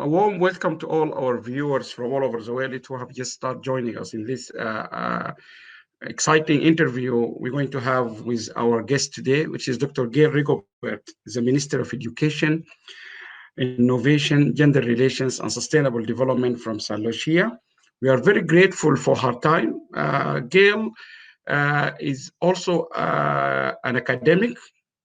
a warm welcome to all our viewers from all over the world who have just started joining us in this exciting interview we're going to have with our guest today, which is Dr. Gale Rigobert, the Minister of Education, Innovation, Gender Relations, and Sustainable Development from St. Lucia. We are very grateful for her time. Gale is also an academic.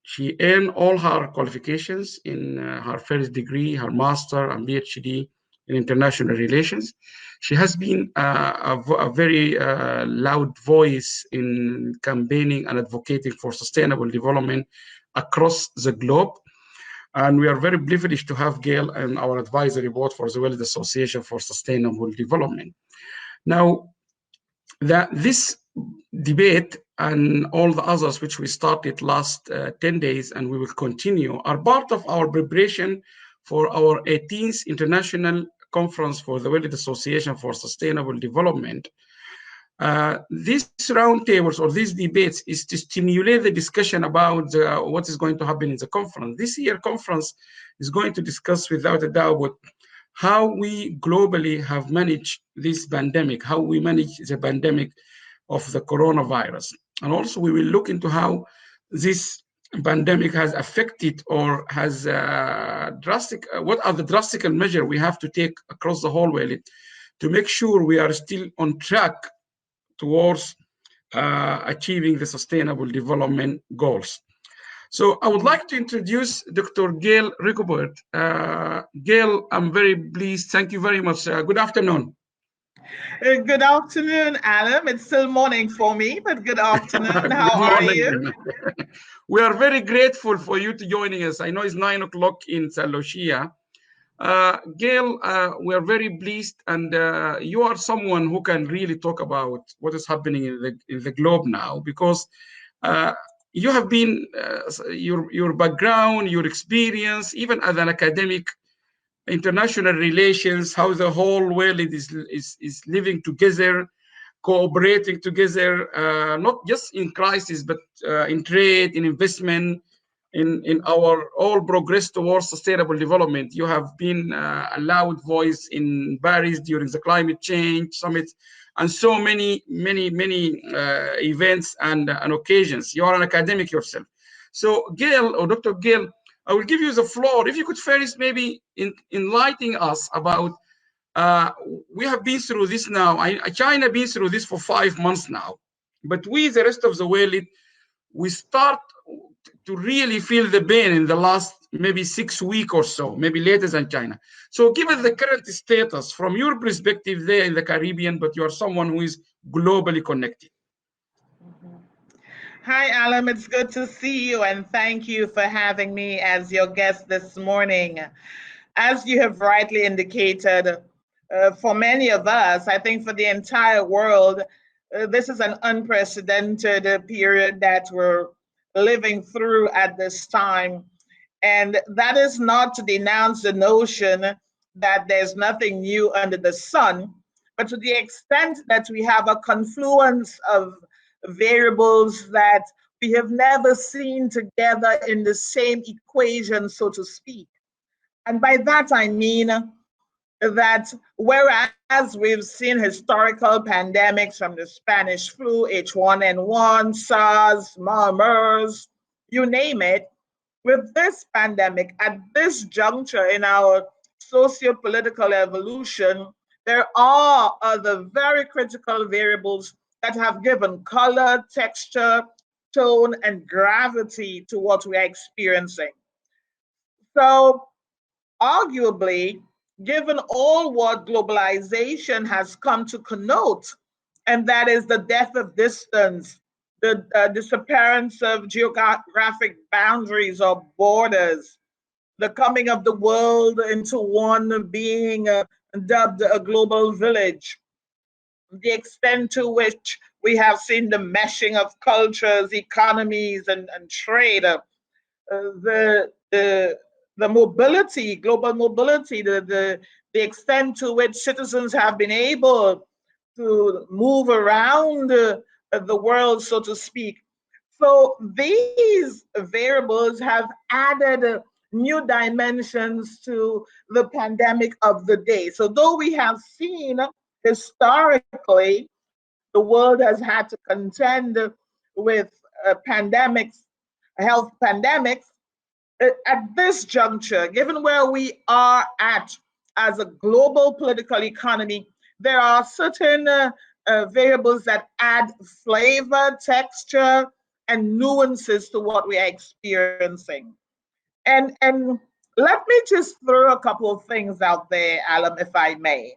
She earned all her qualifications in her first degree, her master, and PhD in international relations. She has been a very loud voice in campaigning and advocating for sustainable development across the globe. And we are very privileged to have Gale on our advisory board for the World Association for Sustainable Development. Now, this debate and all the others which we started last 10 days and we will continue are part of our preparation for our 18th International Conference for the World Association for Sustainable Development. These roundtables or these debates is to stimulate the discussion about what is going to happen in the conference. This year conference is going to discuss without a doubt how we globally have managed this pandemic, how we manage the pandemic of the coronavirus. And also we will look into how this pandemic has affected or has what are the drastic measures we have to take across the whole world to make sure we are still on track towards achieving the sustainable development goals. So I would like to introduce Dr. Gale Rigobert. Gale, I'm very pleased. Thank you very much. Good afternoon. Good afternoon, Allam. It's still morning for me, but good afternoon. How are you? We are very grateful for you to joining us. I know it's 9 o'clock in St. Lucia. Gale, we are very pleased, and you are someone who can really talk about what is happening in the globe now, because you have been, your background, your experience, even as an academic, international relations, how the whole world is living together, cooperating together, not just in crisis, but in trade, in investment, in our all progress towards sustainable development. You have been a loud voice in Paris during the climate change summit, and so many events and occasions. You are an academic yourself. So Gale, or Dr. Gale, I will give you the floor. If you could first maybe enlighten us about, we have been through this now. China been through this for 5 months now, but we, the rest of the world, we start to really feel the pain in the last maybe 6 weeks or so, maybe later than China. So give us the current status from your perspective there in the Caribbean, but you are someone who is globally connected. Hi, Allam. It's good to see you, and thank you for having me as your guest this morning. As you have rightly indicated, for many of us, I think for the entire world, this is an unprecedented period that we're living through at this time. And that is not to denounce the notion that there's nothing new under the sun, but to the extent that we have a confluence of variables that we have never seen together in the same equation, so to speak. And by that I mean that whereas we've seen historical pandemics from the Spanish flu, H1N1, SARS, MERS, you name it, with this pandemic, at this juncture in our socio-political evolution, there are other very critical variables that have given color, texture, tone, and gravity to what we are experiencing. So arguably, given all what globalization has come to connote, and that is the death of distance, the disappearance of geographic boundaries or borders, the coming of the world into one being dubbed a global village, the extent to which we have seen the meshing of cultures, economies, and trade, the mobility, global mobility, the extent to which citizens have been able to move around the world, so to speak. So these variables have added new dimensions to the pandemic of the day. So though we have seen historically the world has had to contend with pandemics, health pandemics, at this juncture, given where we are at as a global political economy, there are certain variables that add flavor, texture, and nuances to what we are experiencing. And let me just throw a couple of things out there, Allam, if I may.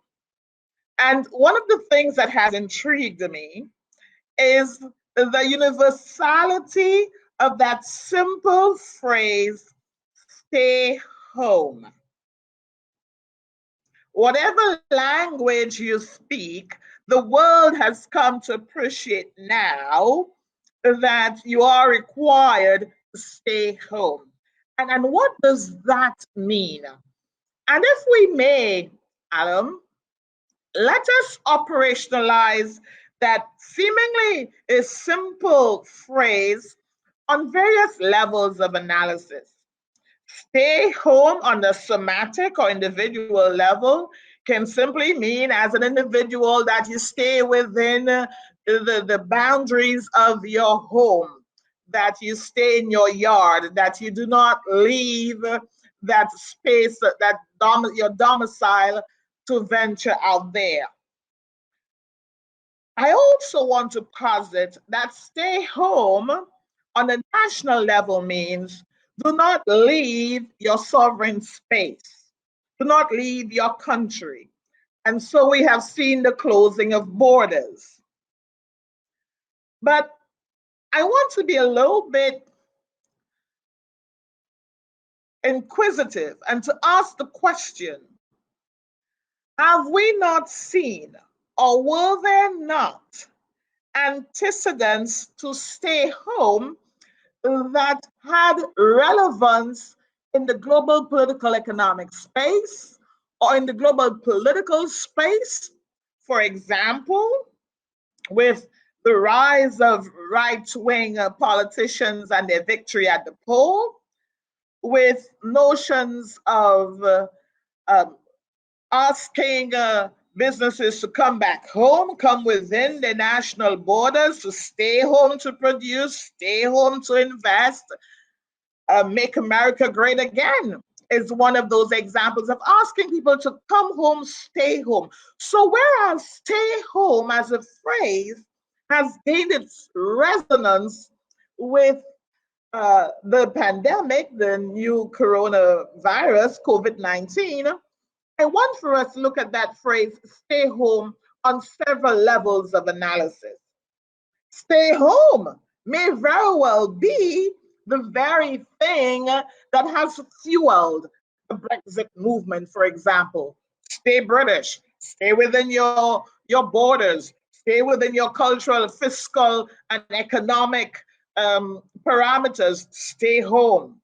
And one of the things that has intrigued me is the universality of that simple phrase, stay home. Whatever language you speak, the world has come to appreciate now that you are required to stay home. And what does that mean? And if we may, Allam, let us operationalize that seemingly a simple phrase on various levels of analysis. Stay home on the somatic or individual level can simply mean as an individual that you stay within the boundaries of your home, that you stay in your yard, that you do not leave that space, your domicile to venture out there. I also want to posit that stay home on a national level means do not leave your sovereign space. Do not leave your country. And so we have seen the closing of borders. But I want to be a little bit inquisitive and to ask the question, have we not seen, or were there not antecedents to stay home that had relevance in the global political economic space or in the global political space? For example, with the rise of right-wing politicians and their victory at the poll, with notions of asking businesses to come back home, come within the national borders, to stay home to produce, stay home to invest. Make America Great Again is one of those examples of asking people to come home, stay home. So whereas stay home as a phrase has gained its resonance with the pandemic, the new coronavirus, COVID-19, I want for us to look at that phrase, stay home, on several levels of analysis. Stay home may very well be the very thing that has fueled the Brexit movement, for example. Stay British, stay within your borders, stay within your cultural, fiscal, and economic parameters, stay home.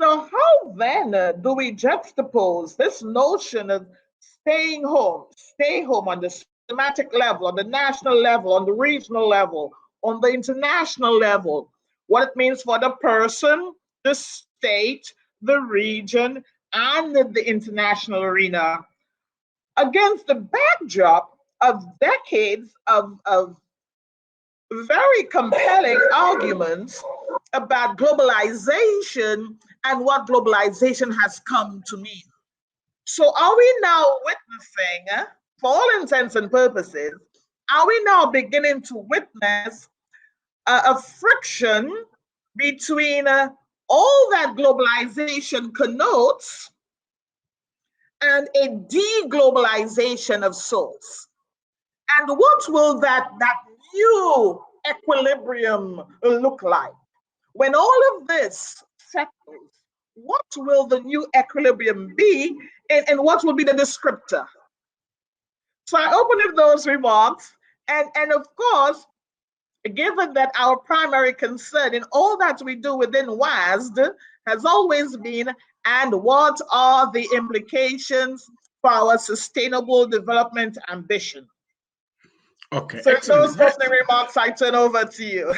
So how then do we juxtapose this notion of stay home on the systematic level, on the national level, on the regional level, on the international level, what it means for the person, the state, the region, and the international arena, against the backdrop of decades of very compelling arguments about globalization and what globalization has come to mean. So are we now witnessing, for all intents and purposes, are we now beginning to witness a friction between all that globalization connotes and a de-globalization of sorts? And what will that new equilibrium look like? When all of this settles, what will the new equilibrium be, and what will be the descriptor? So I open up those remarks, and of course, given that our primary concern in all that we do within WASD has always been, and what are the implications for our sustainable development ambition? Okay, So excellent. those opening remarks, I turn over to you.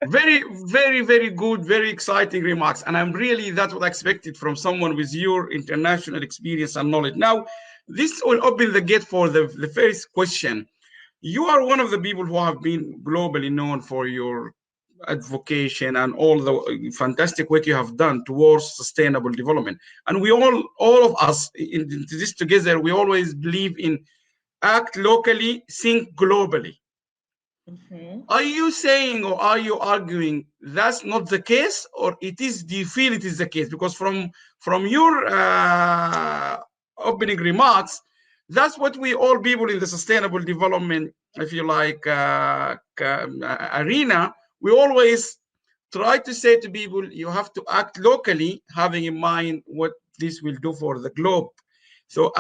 Very, very, very good, very exciting remarks. And I'm really, that's what I expected from someone with your international experience and knowledge. Now, this will open the gate for the first question. You are one of the people who have been globally known for your advocation and all the fantastic work you have done towards sustainable development. And we all of us in this together, we always believe in act locally, think globally. Mm-hmm. Are you saying or are you arguing that's not the case, or it is? Do you feel it is the case? Because from your opening remarks, that's what we all people in the sustainable development, if you like, arena, we always try to say to people, you have to act locally, having in mind what this will do for the globe. So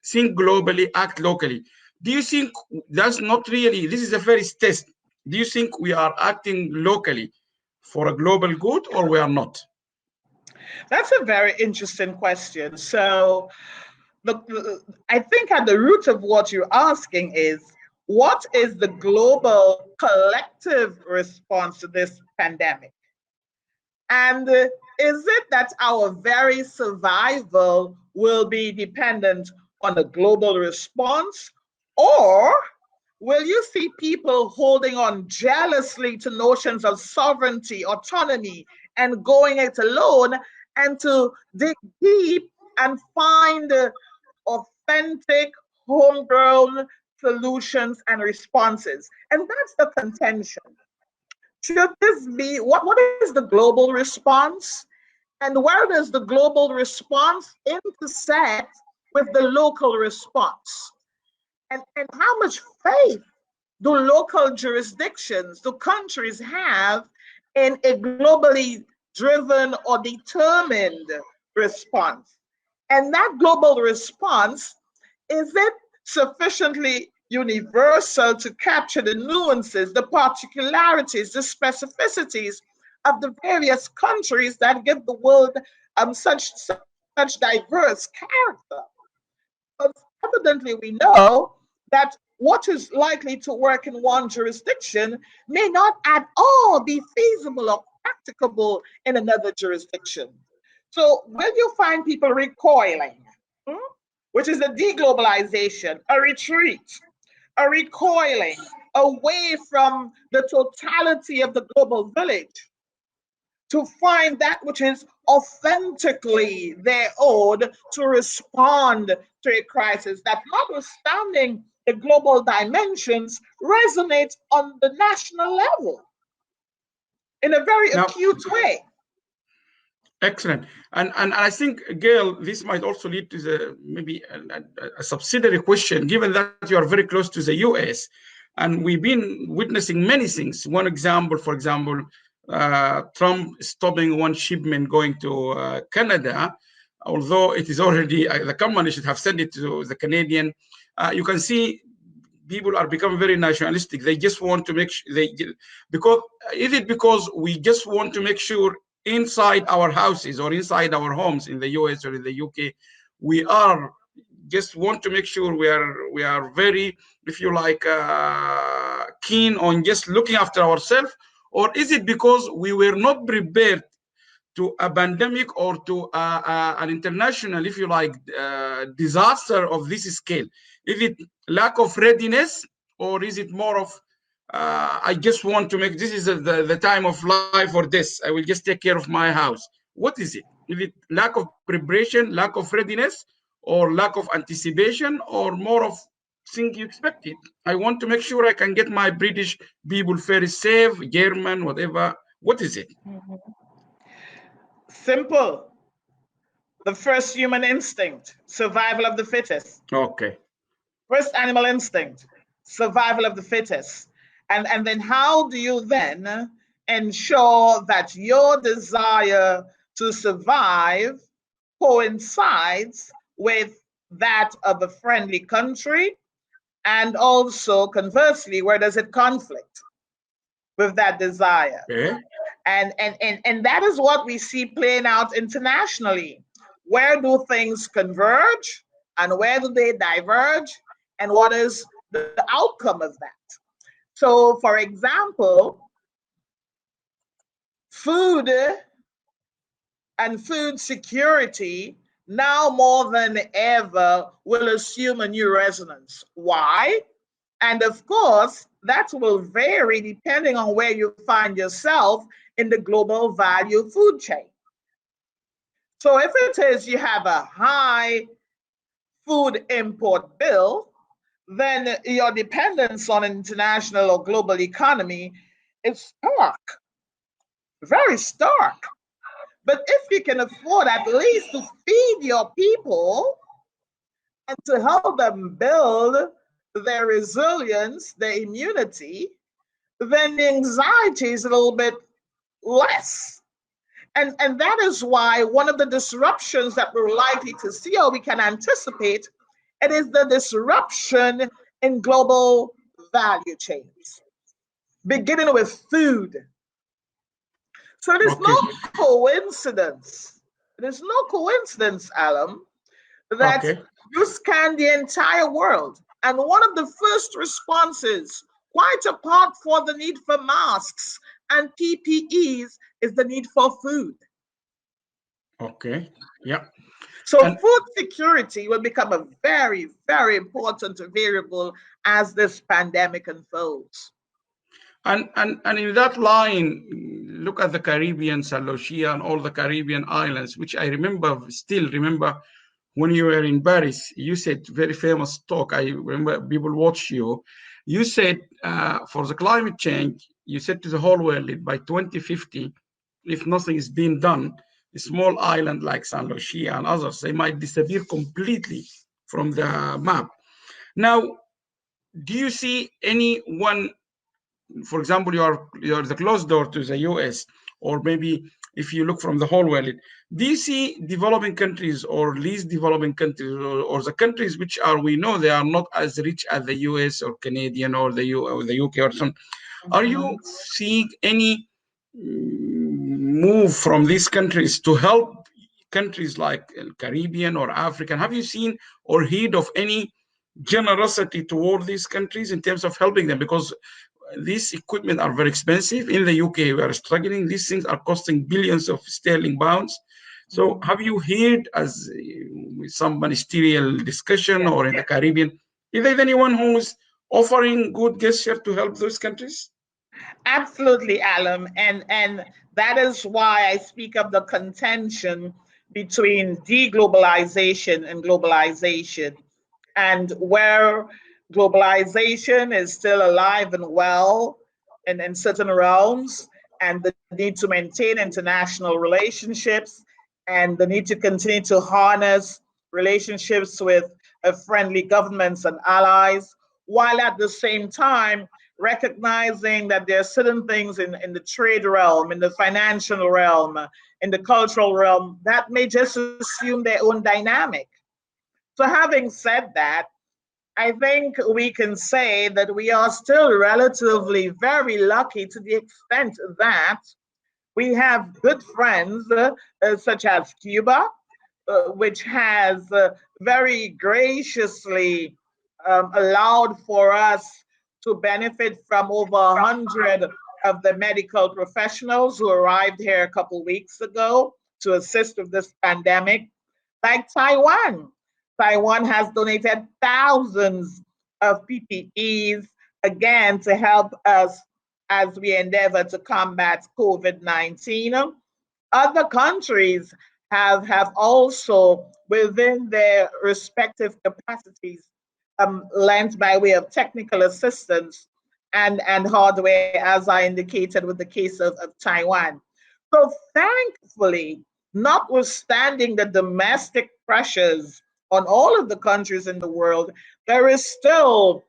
think globally, act locally. Do you think that's not really, this is the first test. Do you think we are acting locally for a global good, or we are not? That's a very interesting question. So I think at the root of what you're asking is, what is the global collective response to this pandemic? And is it that our very survival will be dependent on a global response? Or will you see people holding on jealously to notions of sovereignty, autonomy, and going it alone, and to dig deep and find authentic, homegrown solutions and responses? And that's the contention. Should this be, what is the global response? And where does the global response intersect with the local response? And how much faith do local jurisdictions, do countries have in a globally driven or determined response? And that global response, is it sufficiently universal to capture the nuances, the particularities, the specificities of the various countries that give the world such diverse character? But evidently, we know that what is likely to work in one jurisdiction may not at all be feasible or practicable in another jurisdiction. So will you find people recoiling, which is a de-globalization, a retreat, a recoiling away from the totality of the global village to find that which is authentically their own to respond to a crisis that, notwithstanding the global dimensions, resonates on the national level in a very acute way? Excellent. And I think, Gale, this might also lead to maybe a subsidiary question, given that you are very close to the US, and we've been witnessing many things. One example, for example, Trump stopping one shipment going to Canada, although it is already, the company should have sent it to the Canadian. You can see people are becoming very nationalistic. They just want to make because we just want to make sure inside our houses or inside our homes in the US or in the UK, we are just want to make sure we are very, if you like, keen on just looking after ourselves? Or is it because we were not prepared to a pandemic or to an international, if you like, disaster of this scale? Is it lack of readiness, or is it more of I just want to make, this is the time of life or this, I will just take care of my house? What is it? Is it lack of preparation, lack of readiness, or lack of anticipation, or more of thing you expected? I want to make sure I can get my British people very safe, German, whatever. What is it? Simple. The first human instinct, survival of the fittest. Okay. First animal instinct, survival of the fittest. And then how do you then ensure that your desire to survive coincides with that of a friendly country? And also, conversely, where does it conflict with that desire? Okay. And that is what we see playing out internationally. Where do things converge, and where do they diverge? And what is the outcome of that. So, for example, food and food security now more than ever will assume a new resonance. Why? And of course, that will vary depending on where you find yourself in the global value food chain. So if it is you have a high food import bill, then your dependence on an international or global economy is stark, very stark. But if you can afford at least to feed your people and to help them build their resilience, their immunity, then the anxiety is a little bit less. And that is why one of the disruptions that we're likely to see or we can anticipate, it is the disruption in global value chains, beginning with food. So there's no coincidence. There's no coincidence, Allam, that you scan the entire world. And one of the first responses, quite apart from the need for masks and PPEs, is the need for food. Okay, yeah. So food security will become a very, very important variable as this pandemic unfolds. And in that line, look at the Caribbean, St. Lucia, and all the Caribbean islands, which I still remember when you were in Paris, you said very famous talk. I remember people watch you. You said for the climate change, you said to the whole world that by 2050, if nothing is being done, a small island like St. Lucia and others, they might disappear completely from the map. Now, do you see anyone, for example, you're the closed door to the US, or maybe if you look from the whole world, do you see developing countries or least developing countries or the countries which we know they are not as rich as the US or Canadian or the UK or something? Are you seeing any move from these countries to help countries like Caribbean or African? Have you seen or heard of any generosity toward these countries in terms of helping them? Because these equipment are very expensive. In the UK, we are struggling. These things are costing billions of sterling pounds. So have you heard as some ministerial discussion or in the Caribbean, is there anyone who's offering good gesture to help those countries? Absolutely, Allam. And that is why I speak of the contention between de-globalization and globalization, and where globalization is still alive and well in certain realms, and the need to maintain international relationships and the need to continue to harness relationships with friendly governments and allies, while at the same time recognizing that there are certain things in the trade realm, in the financial realm, in the cultural realm that may just assume their own dynamic. So having said that, I think we can say that we are still relatively very lucky to the extent that we have good friends such as Cuba, which has very graciously allowed for us to benefit from over 100 of the medical professionals who arrived here a couple of weeks ago to assist with this pandemic, like Taiwan. Taiwan has donated thousands of PPEs, again, to help us as we endeavor to combat COVID-19. Other countries have also, within their respective capacities, lent by way of technical assistance and hardware, as I indicated with the case of Taiwan. So thankfully, notwithstanding the domestic pressures on all of the countries in the world, there is still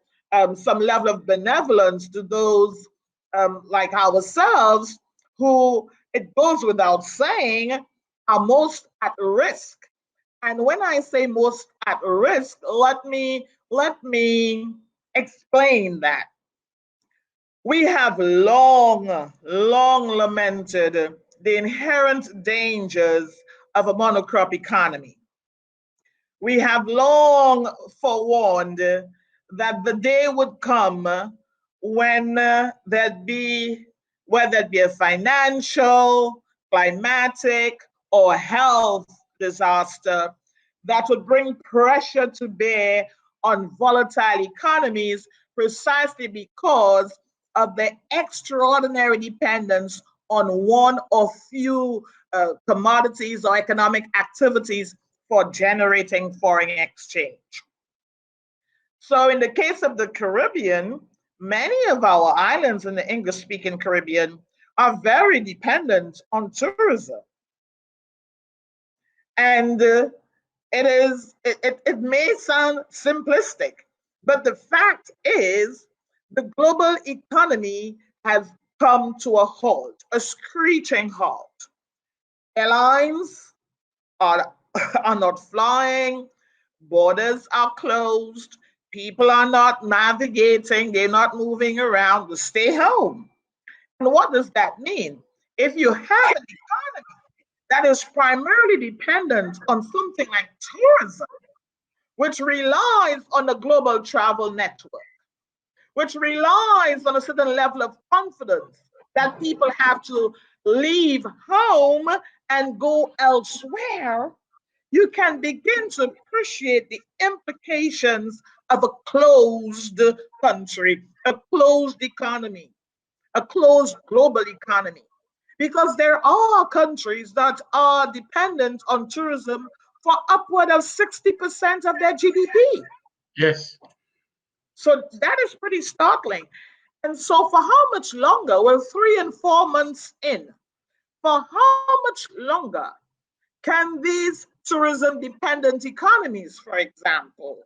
some level of benevolence to those like ourselves who, it goes without saying, are most at risk. And when I say most at risk, let me explain that. We have long lamented the inherent dangers of a monocrop economy. We have long forewarned that the day would come when there'd be, whether it be a financial, climatic, or health disaster that would bring pressure to bear on volatile economies precisely because of the extraordinary dependence on one or few commodities or economic activities for generating foreign exchange. So in the case of the Caribbean, many of our islands in the English-speaking Caribbean are very dependent on tourism. And it may sound simplistic, but the fact is the global economy has come to a halt, a screeching halt. Airlines are not flying, borders are closed, people are not navigating, they're not moving around to stay home. And what does that mean? If you have an economy that is primarily dependent on something like tourism, which relies on a global travel network, which relies on a certain level of confidence that people have to leave home and go elsewhere, you can begin to appreciate the implications of a closed country, a closed economy, a closed global economy. Because there are countries that are dependent on tourism for upward of 60% of their GDP. Yes. So that is pretty startling. And so for how much longer? Well, 3 and 4 months in, for how much longer can these tourism-dependent economies, for example,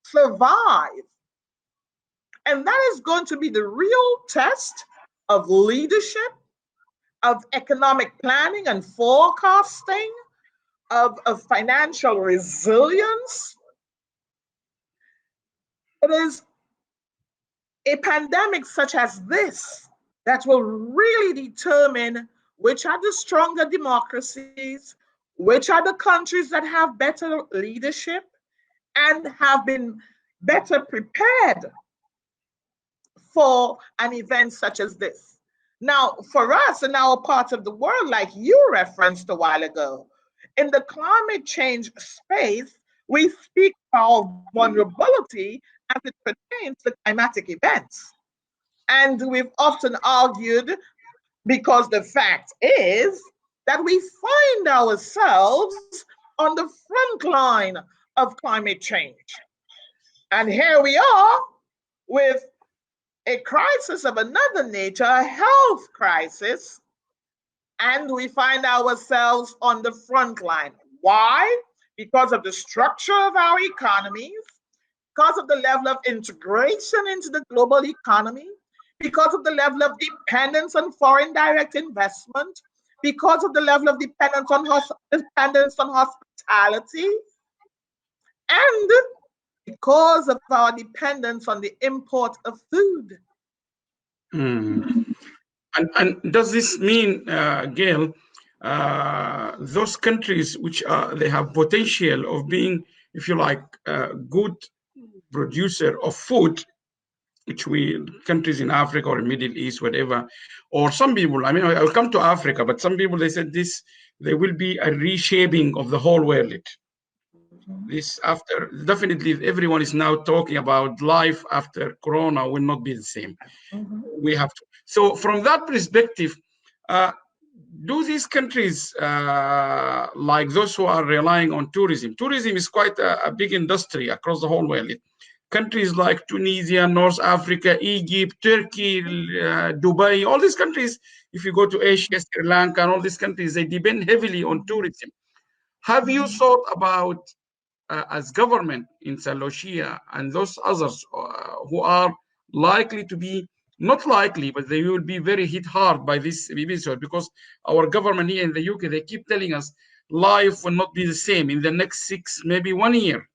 survive? And that is going to be the real test of leadership, of economic planning and forecasting, of financial resilience. It is a pandemic such as this that will really determine which are the stronger democracies, which are the countries that have better leadership and have been better prepared for an event such as this. Now, for us in our part of the world, like you referenced a while ago, in the climate change space, we speak of vulnerability as it pertains to climatic events. And we've often argued, because the fact is that we find ourselves on the front line of climate change. And here we are with a crisis of another nature, a health crisis, and we find ourselves on the front line. Why? Because of the structure of our economies, because of the level of integration into the global economy, because of the level of dependence on foreign direct investment, because of the level of dependence on hospitality, and because of our dependence on the import of food. And does this mean, Gale, those countries which they have potential of being, if you like, a good producer of food, which countries in Africa or Middle East, whatever, or some people, I mean, I'll come to Africa, but some people, they said there will be a reshaping of the whole world. This after, definitely everyone is now talking about life after Corona will not be the same. We have to. So from that perspective, do these countries, like those who are relying on tourism is quite a big industry across the whole world. Countries like Tunisia, North Africa, Egypt, Turkey, Dubai, all these countries, if you go to Asia, Sri Lanka, and all these countries, they depend heavily on tourism. Have you thought about, as government in St. Lucia and those others who are likely to be, not likely, but they will be very hit hard by this episode, because our government here in the UK, they keep telling us life will not be the same in the next 6, maybe 1 year.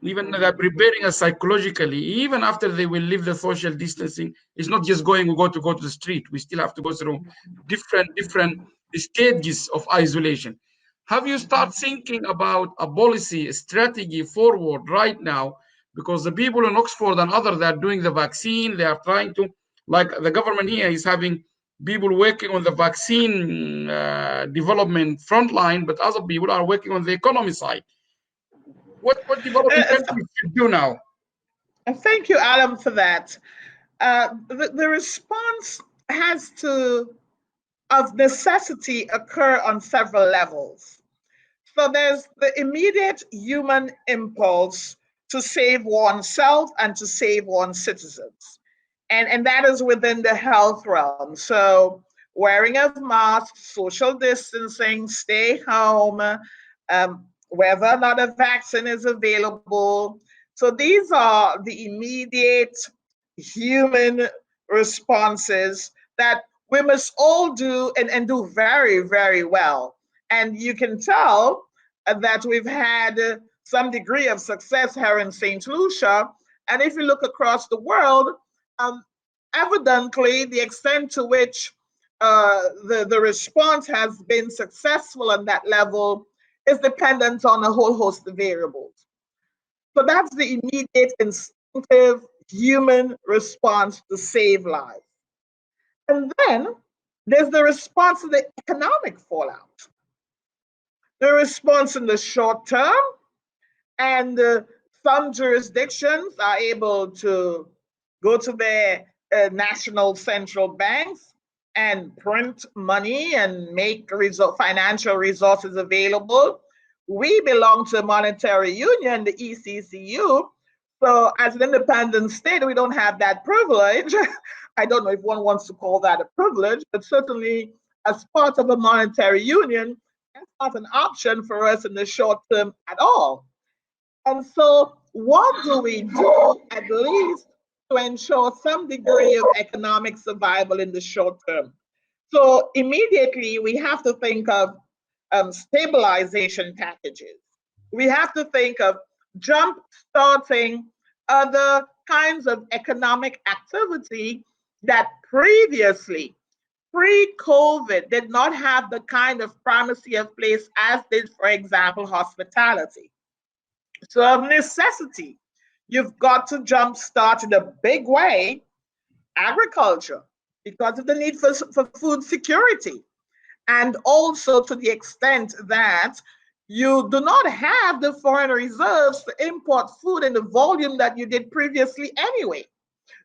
Even they're preparing us psychologically, even after they will leave the social distancing. It's not just going, we go to the street. We still have to go through different stages of isolation. Have you started thinking about a policy, a strategy forward right now? because the people in Oxford and others that are doing the vaccine, they are trying to, like the government here is having people working on the vaccine development front line, but other people are working on the economy side. What developing countries should do now? Thank you, Allam, for that. The response has to, of necessity, occur on several levels. So there's the immediate human impulse to save oneself and to save one's citizens. And that is within the health realm. So wearing of masks, social distancing, stay home, whether or not a vaccine is available. So these are the immediate human responses that we must all do and do very, very well. And you can tell that we've had some degree of success here in St. Lucia. And if you look across the world, evidently the extent to which the response has been successful on that level is dependent on a whole host of variables. So that's the immediate instinctive human response to save lives. And then there's the response to the economic fallout. The response in the short term, and some jurisdictions are able to go to their national central banks and print money and make financial resources available. We belong to a monetary union, the ECCU. So as an independent state, we don't have that privilege. I don't know if one wants to call that a privilege, but certainly as part of a monetary union, that's not an option for us in the short term at all. And so what do we do at least to ensure some degree of economic survival in the short term? So immediately we have to think of stabilization packages. We have to think of jump starting other kinds of economic activity that previously, pre-COVID, did not have the kind of primacy of place as did, for example, hospitality. So of necessity, you've got to jumpstart in a big way agriculture because of the need for food security. And also to the extent that you do not have the foreign reserves to import food in the volume that you did previously anyway.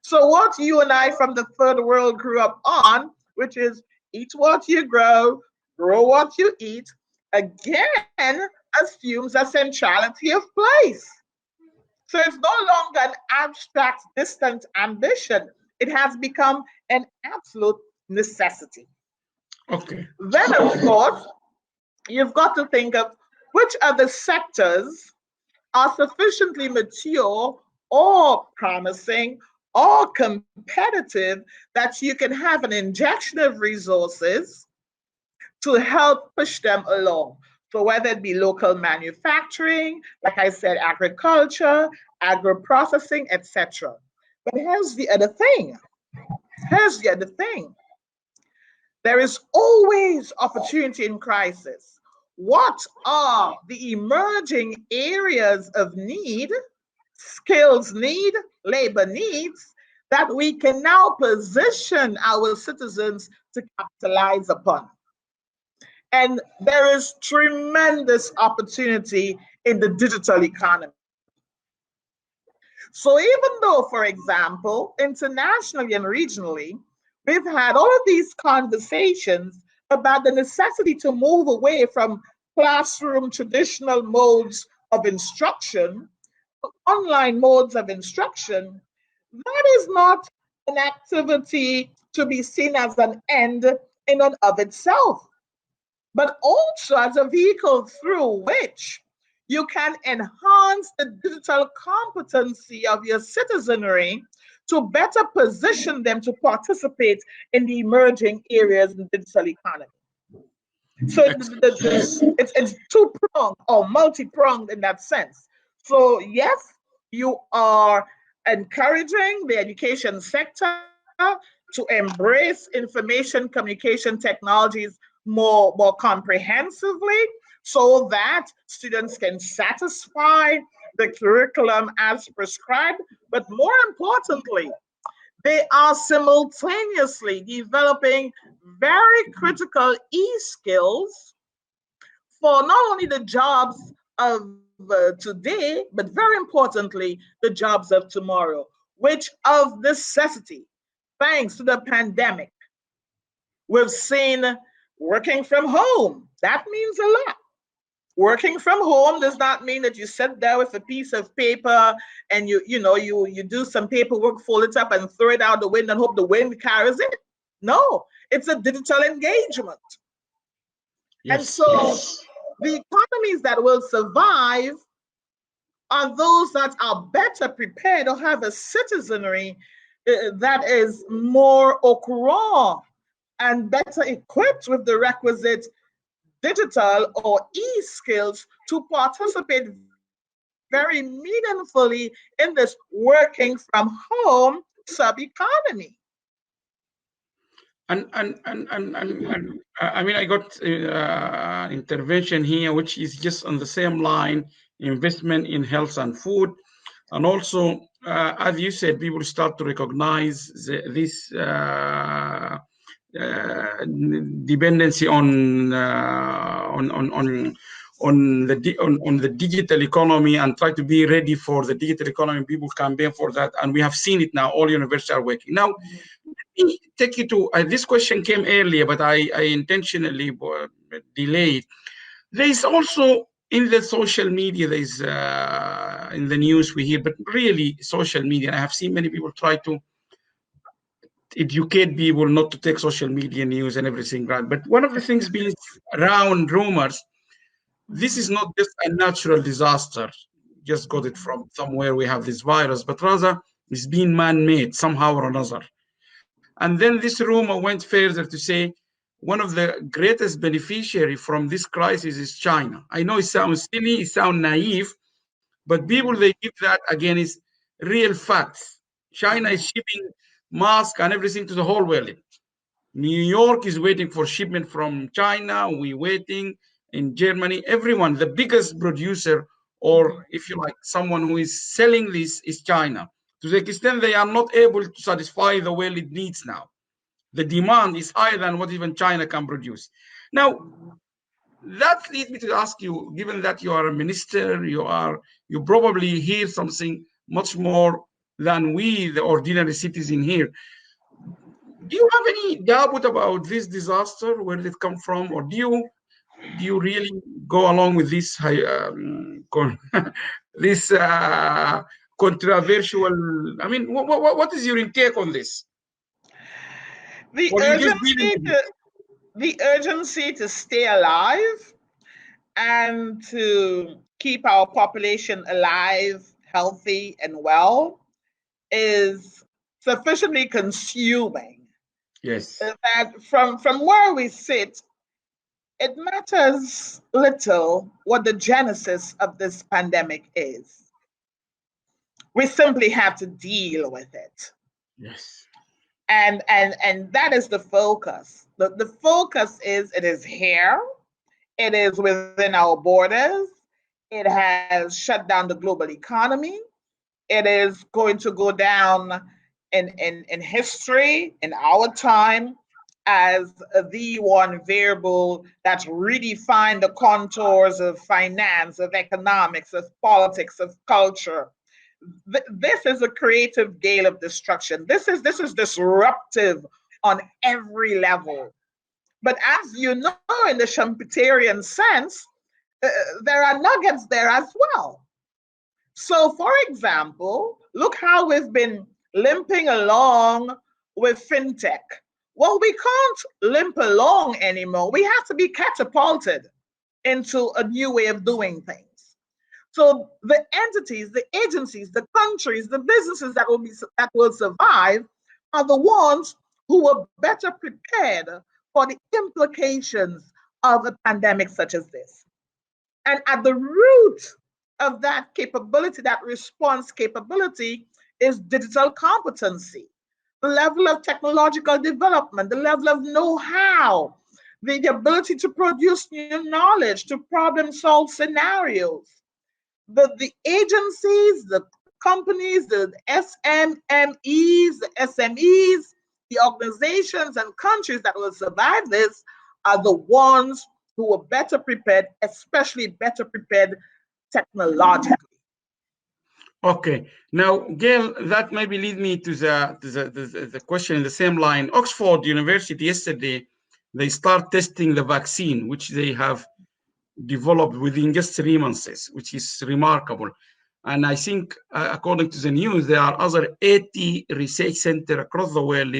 So what you and I from the third world grew up on, which is eat what you grow what you eat, again assumes a centrality of place. So it's no longer an abstract, distant ambition. It has become an absolute necessity. Okay. Then, of course, you've got to think of which other sectors are sufficiently mature or promising or competitive that you can have an injection of resources to help push them along. So whether it be local manufacturing, like I said, agriculture, agro-processing, etc. But here's the other thing. There is always opportunity in crisis. What are the emerging areas of need, skills need, labor needs, that we can now position our citizens to capitalize upon? And there is tremendous opportunity in the digital economy. So even though, for example, internationally and regionally, we've had all of these conversations about the necessity to move away from classroom traditional modes of instruction to online modes of instruction, that is not an activity to be seen as an end in and of itself, but also as a vehicle through which you can enhance the digital competency of your citizenry to better position them to participate in the emerging areas in the digital economy. So it's two-pronged or multi-pronged in that sense. So yes, you are encouraging the education sector to embrace information communication technologies more comprehensively, so that students can satisfy the curriculum as prescribed, but more importantly, they are simultaneously developing very critical e-skills for not only the jobs of today, but very importantly, the jobs of tomorrow, which of necessity, thanks to the pandemic, we've seen working from home. That means a lot. Working from home does not mean that you sit there with a piece of paper and you do some paperwork, fold it up and throw it out the window and hope the wind carries it. No, it's a digital engagement. Yes. And so the economies that will survive are those that are better prepared or have a citizenry that is more au courant and better equipped with the requisite digital or e-skills to participate very meaningfully in this working from home sub-economy. And I mean, I got intervention here, which is just on the same line, investment in health and food. And also, as you said, people start to recognize this dependency on the digital economy and try to be ready for the digital economy. People campaign for that, and we have seen it now. All universities are working now. Let me take you to this question came earlier, but I intentionally delayed. There is also in the social media, there is in the news we hear, but really social media. I have seen many people try to educate people not to take social media news and everything, right? But one of the things being around rumors, this is not just a natural disaster, just got it from somewhere we have this virus, but rather it's been man-made somehow or another. And then this rumor went further to say one of the greatest beneficiary from this crisis is China. I know it sounds silly, it sounds naive, but people, they give that again is real facts. China is shipping masks and everything to the whole world. New York is waiting for shipment from China. We're waiting in Germany. Everyone, the biggest producer, or if you like, someone who is selling this is China. To the extent they are not able to satisfy the world it needs now. The demand is higher than what even China can produce. Now, that leads me to ask you, given that you are a minister, you probably hear something much more than we, the ordinary citizen here. Do you have any doubt about this disaster? Where did it come from, or do you really go along with this this controversial? I mean, what is your intake on this? The urgency to stay alive and to keep our population alive, healthy, and well is sufficiently consuming. Yes. That from where we sit, it matters little what the genesis of this pandemic is. We simply have to deal with it. Yes. And that is the focus. The focus is it is here, it is within our borders, it has shut down the global economy, it is going to go down in history, in our time, as the one variable that redefined the contours of finance, of economics, of politics, of culture. This is a creative gale of destruction. This is disruptive on every level. But as you know, in the Schumpeterian sense, there are nuggets there as well. So, for example, look how we've been limping along with fintech. Well, we can't limp along anymore. We have to be catapulted into a new way of doing things. So the entities, the agencies, the countries, the businesses that will survive are the ones who were better prepared for the implications of a pandemic such as this. And at the root of that capability, that response capability, is digital competency, the level of technological development, the level of know-how, the ability to produce new knowledge, to problem solve scenarios. the agencies, the companies, the SMMEs, the SMEs, the organizations and countries that will survive this are the ones who are better prepared, especially better prepared technologically. Okay. Now, Gail, that maybe lead me to the question in the same line. Oxford University yesterday, they start testing the vaccine, which they have developed within just 3 months, which is remarkable. And I think, according to the news, there are other 80 research centers across the world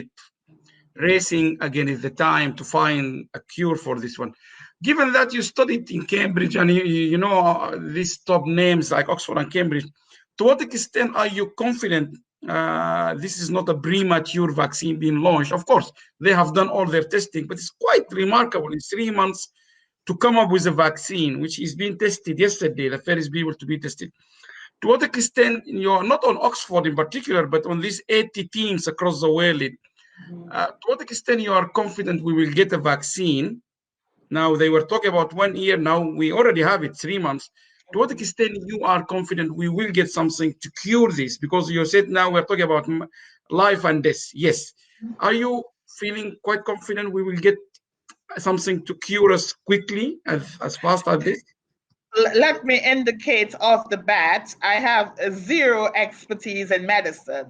racing against the time to find a cure for this one. Given that you studied in Cambridge and you know these top names like Oxford and Cambridge, to what extent are you confident this is not a premature vaccine being launched? Of course, they have done all their testing, but it's quite remarkable in 3 months to come up with a vaccine, which is being tested yesterday, the first people to be tested. To what extent you're not on Oxford in particular, but on these 80 teams across the world, to what extent you are confident we will get a vaccine? Now they were talking about 1 year. Now we already have it 3 months. To what extent you are confident we will get something to cure this? Because you said now we're talking about life and death. Yes. Are you feeling quite confident we will get something to cure us quickly, as fast as this? Let me indicate off the bat, I have zero expertise in medicine.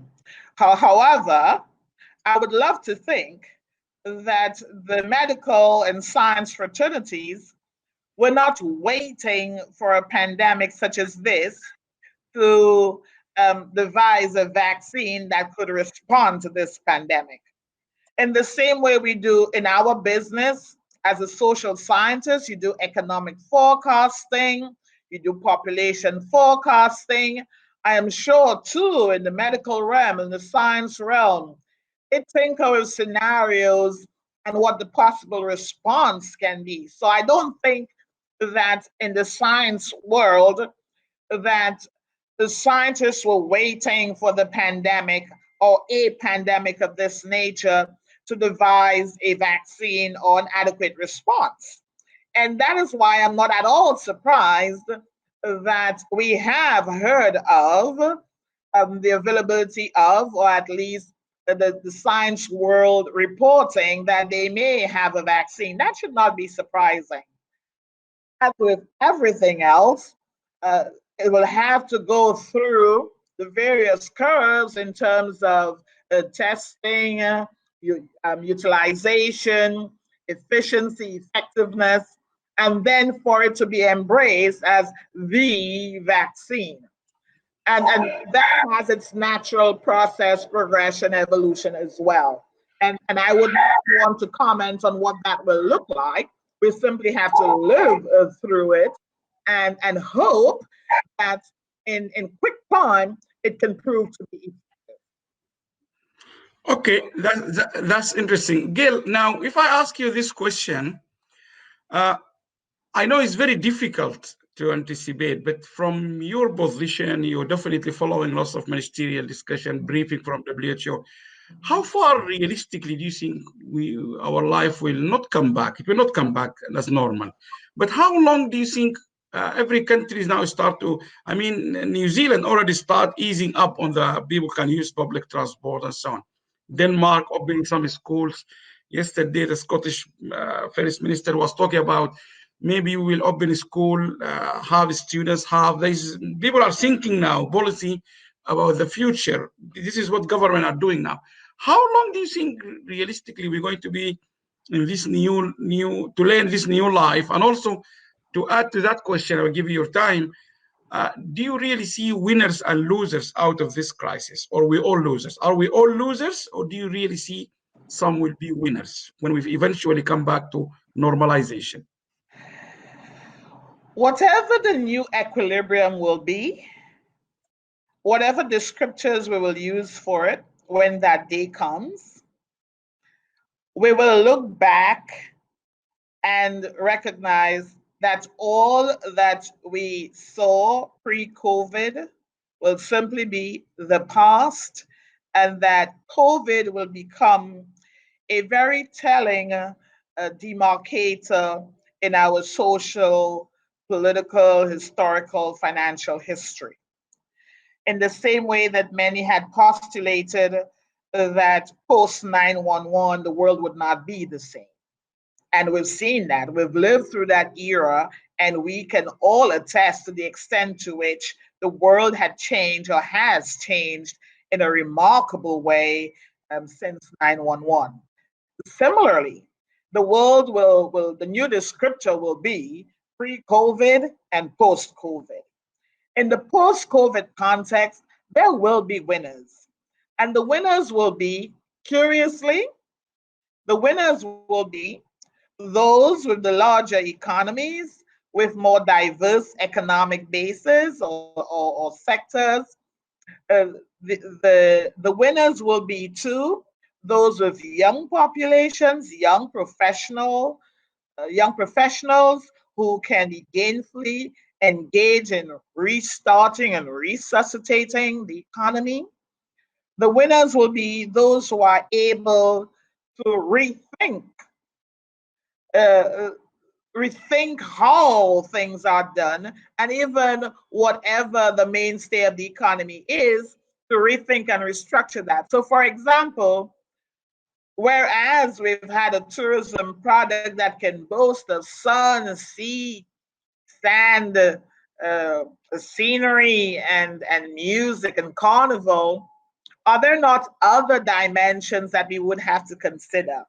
However, I would love to think that the medical and science fraternities were not waiting for a pandemic such as this to devise a vaccine that could respond to this pandemic. In the same way we do in our business, as a social scientist, you do economic forecasting, you do population forecasting. I am sure too in the medical realm, in the science realm, they think of scenarios and what the possible response can be. So I don't think that in the science world that the scientists were waiting for the pandemic or a pandemic of this nature to devise a vaccine or an adequate response. And that is why I'm not at all surprised that we have heard of the availability of, or at least the science world reporting that they may have a vaccine. That should not be surprising. As with everything else, it will have to go through the various curves in terms of testing, utilization, efficiency, effectiveness, and then for it to be embraced as the vaccine. And that has its natural process, progression, evolution as well. And I would not want to comment on what that will look like. We simply have to live through it and hope that in quick time it can prove to be effective. Okay, that's interesting. Gail, now if I ask you this question, I know it's very difficult to anticipate, but from your position, you're definitely following lots of ministerial discussion, briefing from WHO. How far realistically do you think our life will not come back? It will not come back as normal. But how long do you think every country is now start to, I mean, New Zealand already start easing up on the people can use public transport and so on. Denmark opening some schools. Yesterday, the Scottish First Minister was talking about maybe we will open a school, have students, have this. People are thinking now, policy about the future. This is what government are doing now. How long do you think realistically we're going to be in this new to learn this new life? And also to add to that question, I will give you your time. Do you really see winners and losers out of this crisis, or are we all losers? Are we all losers, or do you really see some will be winners when we eventually come back to normalization? Whatever the new equilibrium will be, whatever descriptors we will use for it when that day comes, we will look back and recognize that all that we saw pre-COVID will simply be the past, and that COVID will become a very telling demarcator in our social political, historical, financial history. In the same way that many had postulated that post 9/11, the world would not be the same. And we've seen that. We've lived through that era, and we can all attest to the extent to which the world had changed or has changed in a remarkable way since 9/11. Similarly, the world the new descriptor will be pre-COVID and post-COVID. In the post-COVID context, there will be winners. And the winners will be, curiously, the winners will be those with the larger economies, with more diverse economic bases or sectors. The winners will be two, those with young populations, young professionals who can gainfully engage in restarting and resuscitating the economy. The winners will be those who are able to rethink how things are done, and even whatever the mainstay of the economy is, to rethink and restructure that. So, for example, whereas we've had a tourism product that can boast of sun, sea, sand, scenery, and music and carnival, are there not other dimensions that we would have to consider?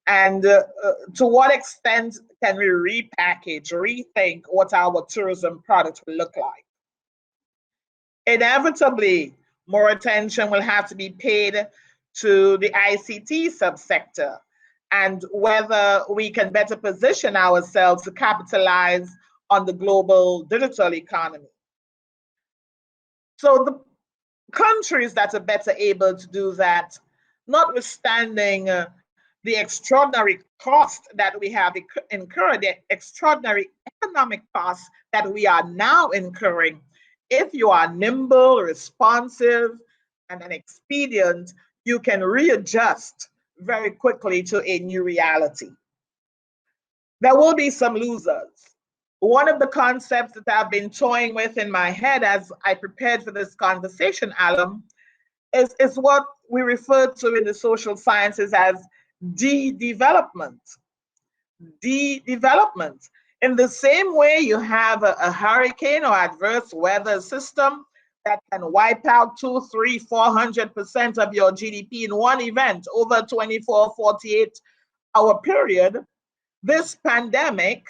And to what extent can we repackage, rethink what our tourism product will look like? Inevitably, more attention will have to be paid to the ICT subsector and whether we can better position ourselves to capitalize on the global digital economy. So the countries that are better able to do that, notwithstanding the extraordinary cost that we have incurred, the extraordinary economic costs that we are now incurring, if you are nimble, responsive, and expedient, you can readjust very quickly to a new reality. There will be some losers. One of the concepts that I've been toying with in my head as I prepared for this conversation, Allam, is what we refer to in the social sciences as de-development. De-development. In the same way you have a hurricane or adverse weather system that can wipe out 200, 300, 400% of your GDP in one event over a 24, 48-hour period, this pandemic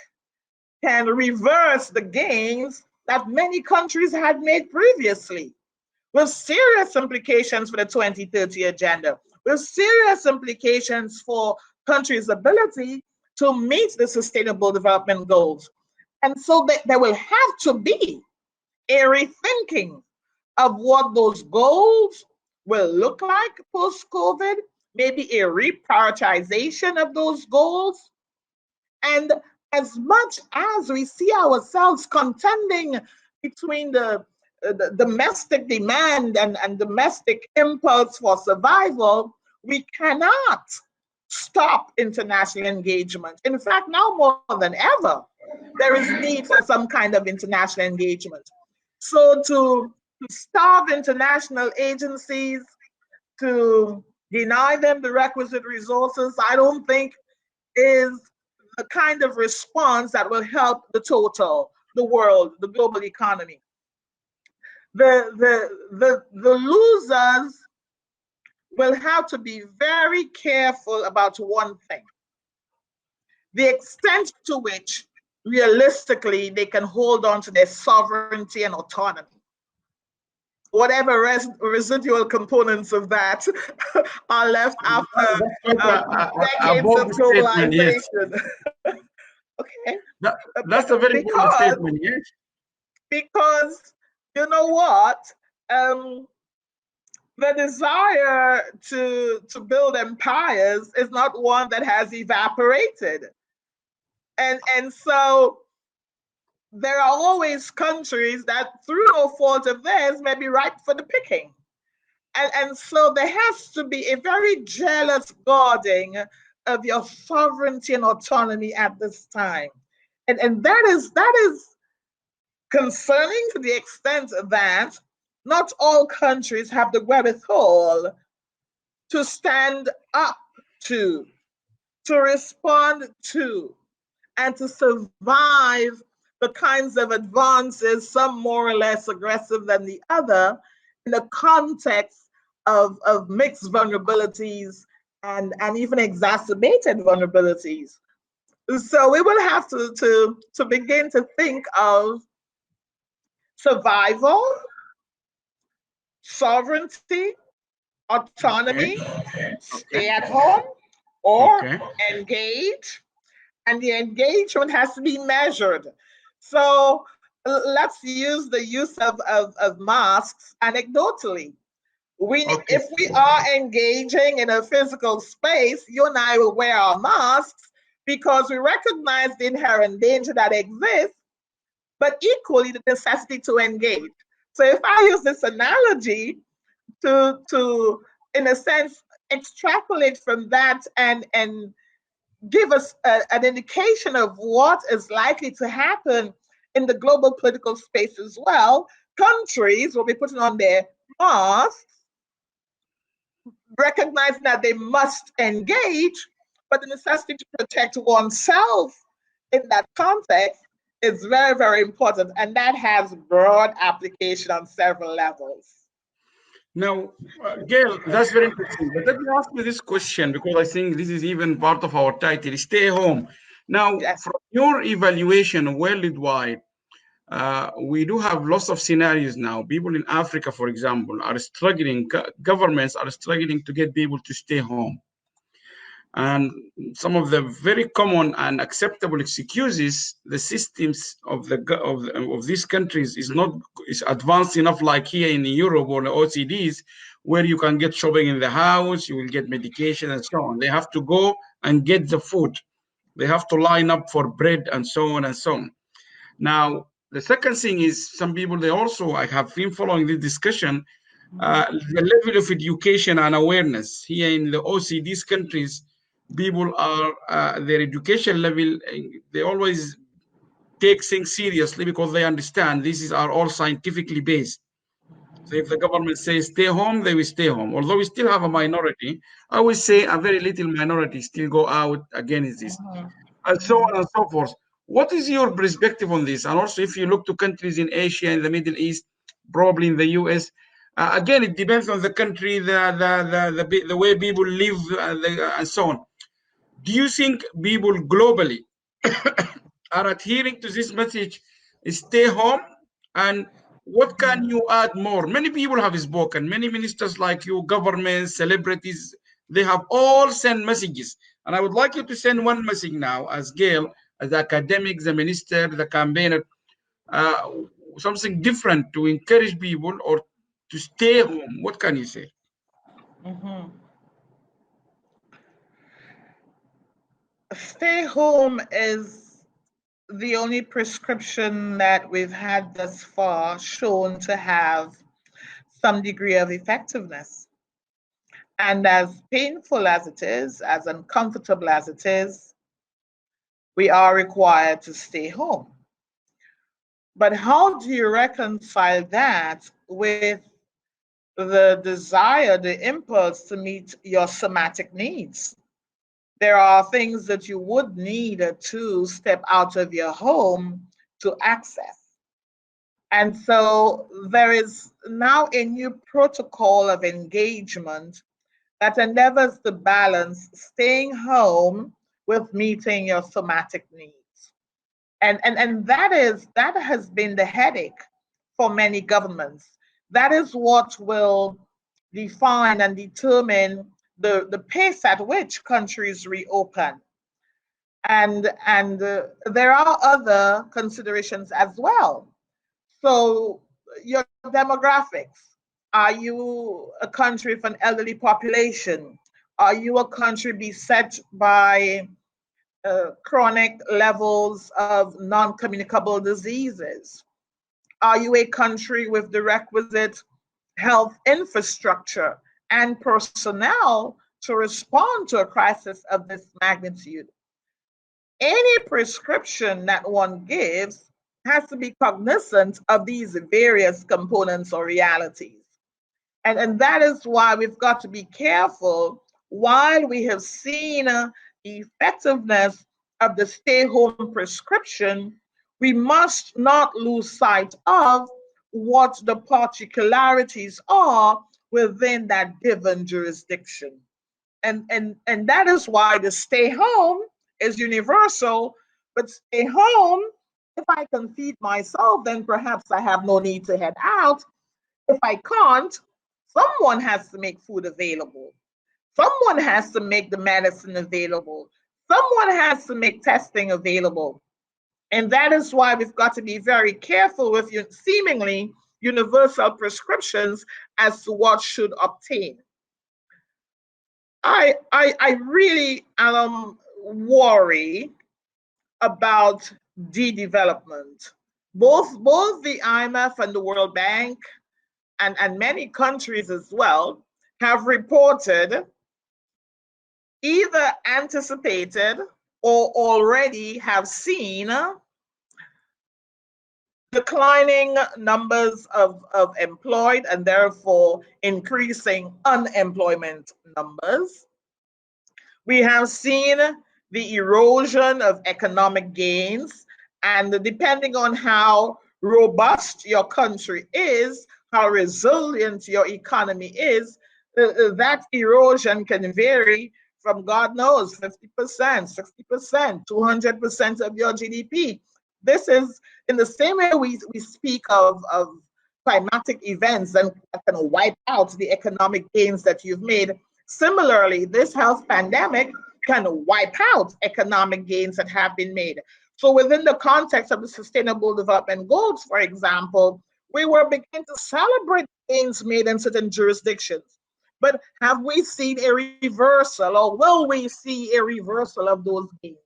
can reverse the gains that many countries had made previously, with serious implications for the 2030 agenda, with serious implications for countries' ability to meet the Sustainable Development Goals. And so there will have to be a rethinking of what those goals will look like post-COVID, maybe a reprioritization of those goals. And as much as we see ourselves contending between the domestic demand and domestic impulse for survival, we cannot stop international engagement. In fact, now more than ever, there is need for some kind of international engagement. So to starve international agencies, to deny them the requisite resources, I don't think is the kind of response that will help the total, the world, the global economy. The losers will have to be very careful about one thing: the extent to which realistically they can hold on to their sovereignty and autonomy. Whatever residual components of that are left after decades of globalization. Okay. That's a very good statement, yes. Because you know what? The desire to build empires is not one that has evaporated. And so there are always countries that, through no fault of theirs, may be ripe for the picking. And so there has to be a very jealous guarding of your sovereignty and autonomy at this time. And that is concerning to the extent that not all countries have the wherewithal to stand up to respond to, and to survive the kinds of advances, some more or less aggressive than the other, in the context of mixed vulnerabilities and even exacerbated vulnerabilities. So we will have to begin to think of survival, sovereignty, autonomy, stay at home, or engage. And the engagement has to be measured. So let's use the use of masks anecdotally. If we are engaging in a physical space, you and I will wear our masks because we recognize the inherent danger that exists, but equally the necessity to engage. So if I use this analogy to in a sense, extrapolate from that and give us an indication of what is likely to happen in the global political space as well, countries will be putting on their masks, recognizing that they must engage, but the necessity to protect oneself in that context is very, very important. And that has broad application on several levels. Now, Gale, that's very interesting. But let me ask you this question, because I think this is even part of our title, Stay Home. Now, Yes. from your evaluation worldwide, we do have lots of scenarios now. People in Africa, for example, are struggling, governments are struggling to get people to stay home. And some of the very common and acceptable excuses, the systems of these countries is advanced enough, like here in Europe or the OECDs, where you can get shopping in the house, you will get medication and so on. They have to go and get the food. They have to line up for bread and so on and so on. Now, the second thing is some people, I have been following this discussion, the level of education and awareness here in the OECD's countries, people are their education level, they always take things seriously because they understand are all scientifically based. So if the government says stay home, they will stay home. Although we still have a minority, I would say a very little minority still go out against this, and so on and so forth. What is your perspective on this? And also, if you look to countries in Asia, in the Middle East, probably in the US, again, it depends on the country, the way people live, and so on. Do you think people globally are adhering to this message, stay home? And what can you add more? Many people have spoken, many ministers like you, governments, celebrities, they have all sent messages. And I would like you to send one message now as Gale, as the academic, the minister, the campaigner, something different to encourage people or to stay home. What can you say? Stay home is the only prescription that we've had thus far shown to have some degree of effectiveness. And as painful as it is, as uncomfortable as it is, we are required to stay home. But how do you reconcile that with the desire, the impulse to meet your somatic needs? There are things that you would need to step out of your home to access. And so there is now a new protocol of engagement that endeavors to balance staying home with meeting your somatic needs. And that has been the headache for many governments. That is what will define and determine the pace at which countries reopen. And there are other considerations as well. So your demographics. Are you a country with an elderly population? Are you a country beset by chronic levels of non-communicable diseases? Are you a country with the requisite health infrastructure and personnel to respond to a crisis of this magnitude? any prescription that one gives has to be cognizant of these various components or realities. And that is why we've got to be careful while we have seen the effectiveness of the stay home prescription. We must not lose sight of what the particularities are within that given jurisdiction. And that is why the stay home is universal, but stay home, if I can feed myself, then perhaps I have no need to head out. If I can't, someone has to make food available. Someone has to make the medicine available. Someone has to make testing available. And that is why we've got to be very careful with seemingly universal prescriptions as to what should obtain. I really worry about de-development. Both the IMF and the World Bank and many countries as well have reported, either anticipated or already have seen declining numbers of employed and therefore increasing unemployment numbers. We have seen the erosion of economic gains, and depending on how robust your country is, how resilient your economy is, that erosion can vary from, God knows, 50%, 60%, 200% of your GDP. This is in the same way we speak of climatic events that can wipe out the economic gains that you've made. Similarly, this health pandemic can wipe out economic gains that have been made. So within the context of the Sustainable Development Goals, for example, we were beginning to celebrate gains made in certain jurisdictions. But have we seen a reversal, or will we see a reversal of those gains?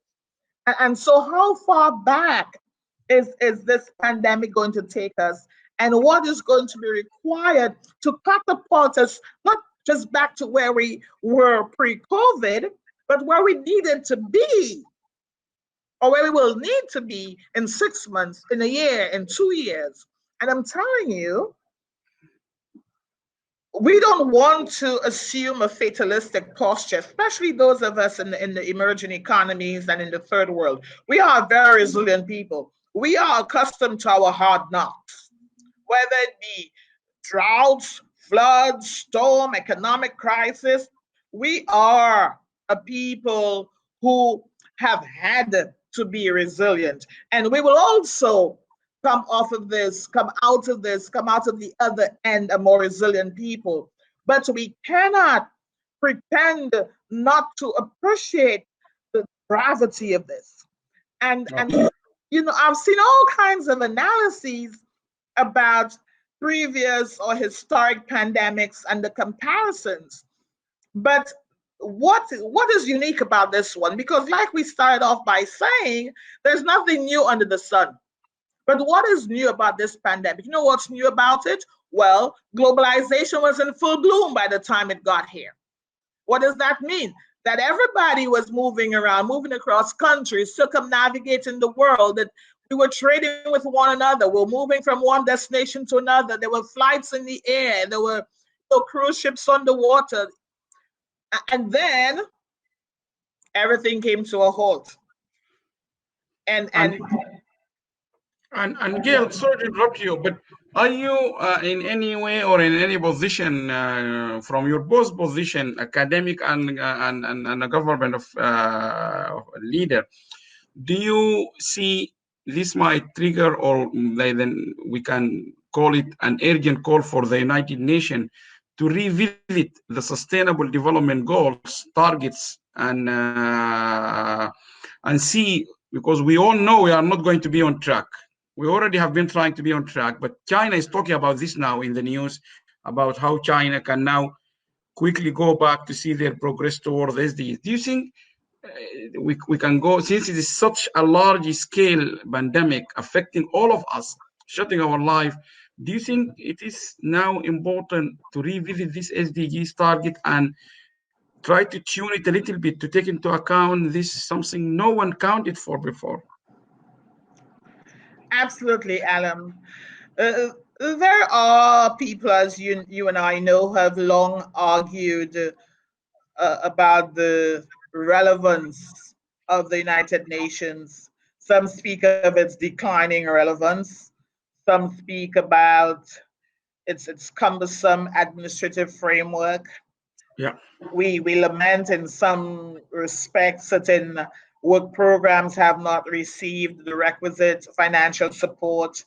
And so how far back is this pandemic going to take us? And what is going to be required to catapult us, not just back to where we were pre-COVID, but where we needed to be, or where we will need to be in 6 months, in a year, in 2 years. And I'm telling you, we don't want to assume a fatalistic posture, especially those of us in the emerging economies and in the third world. We are very resilient people. We are accustomed to our hard knocks, whether it be droughts, floods, storm, economic crisis. We are a people who have had to be resilient. And we will also come out of the other end a more resilient people. But we cannot pretend not to appreciate the gravity of this. And you know, I've seen all kinds of analyses about previous or historic pandemics and the comparisons. But what is unique about this one? Because like we started off by saying, there's nothing new under the sun. But what is new about this pandemic? You know what's new about it? Well, globalization was in full bloom by the time it got here. What does that mean? That everybody was moving around, moving across countries, circumnavigating the world, that we were trading with one another. We're moving from one destination to another. There were flights in the air. There were cruise ships on the water. And then everything came to a halt. And Gale, sorry to interrupt you, but are you in any way or in any position from your both position, academic and a government of leader, do you see this might trigger, or then we can call it an urgent call for the United Nations to revisit the Sustainable Development Goals, targets, and see, because we all know we are not going to be on track. We already have been trying to be on track, but China is talking about this now in the news, about how China can now quickly go back to see their progress towards SDGs. Do you think we can go, since it is such a large scale pandemic affecting all of us, shutting our life, do you think it is now important to revisit this SDGs target and try to tune it a little bit to take into account this is something no one counted for before. Absolutely, Allam. There are people, as you and I know, have long argued about the relevance of the United Nations. Some speak of its declining relevance. Some speak about its cumbersome administrative framework. Yeah. We lament in some respects certain work programs have not received the requisite financial support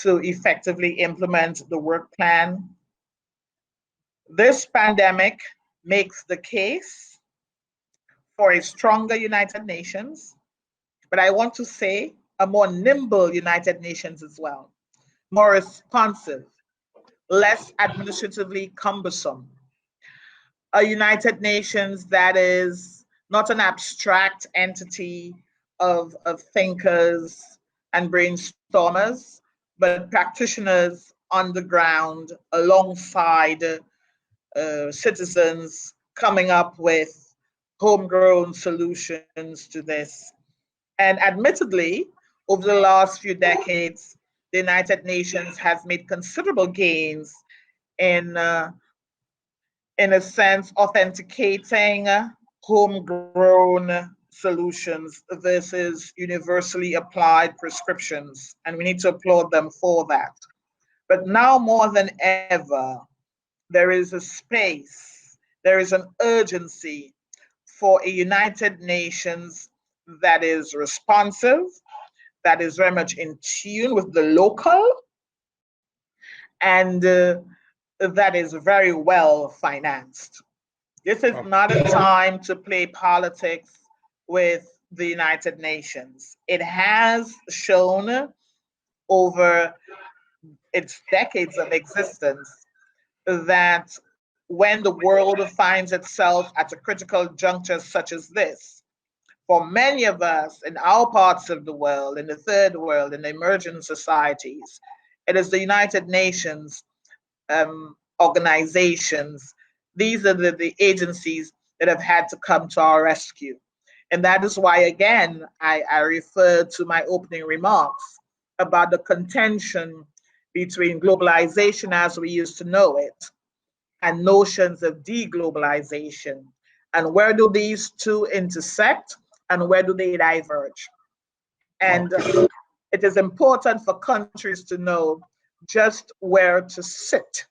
to effectively implement the work plan. This pandemic makes the case for a stronger United Nations, but I want to say a more nimble United Nations as well, more responsive, less administratively cumbersome. A United Nations that is not an abstract entity of thinkers and brainstormers, but practitioners on the ground alongside citizens coming up with homegrown solutions to this. And admittedly, over the last few decades, the United Nations has made considerable gains in in a sense, authenticating homegrown solutions versus universally applied prescriptions. And we need to applaud them for that. But now more than ever, there is a space, there is an urgency for a United Nations that is responsive, that is very much in tune with the local, and that is very well financed. This is not a time to play politics with the United Nations. It has shown over its decades of existence that when the world finds itself at a critical juncture such as this, for many of us in our parts of the world, in the third world, in emerging societies, it is the United Nations organizations. These are the agencies that have had to come to our rescue. And that is why, again, I refer to my opening remarks about the contention between globalization as we used to know it and notions of de-globalization. And where do these two intersect and where do they diverge? And it is important for countries to know just where to sit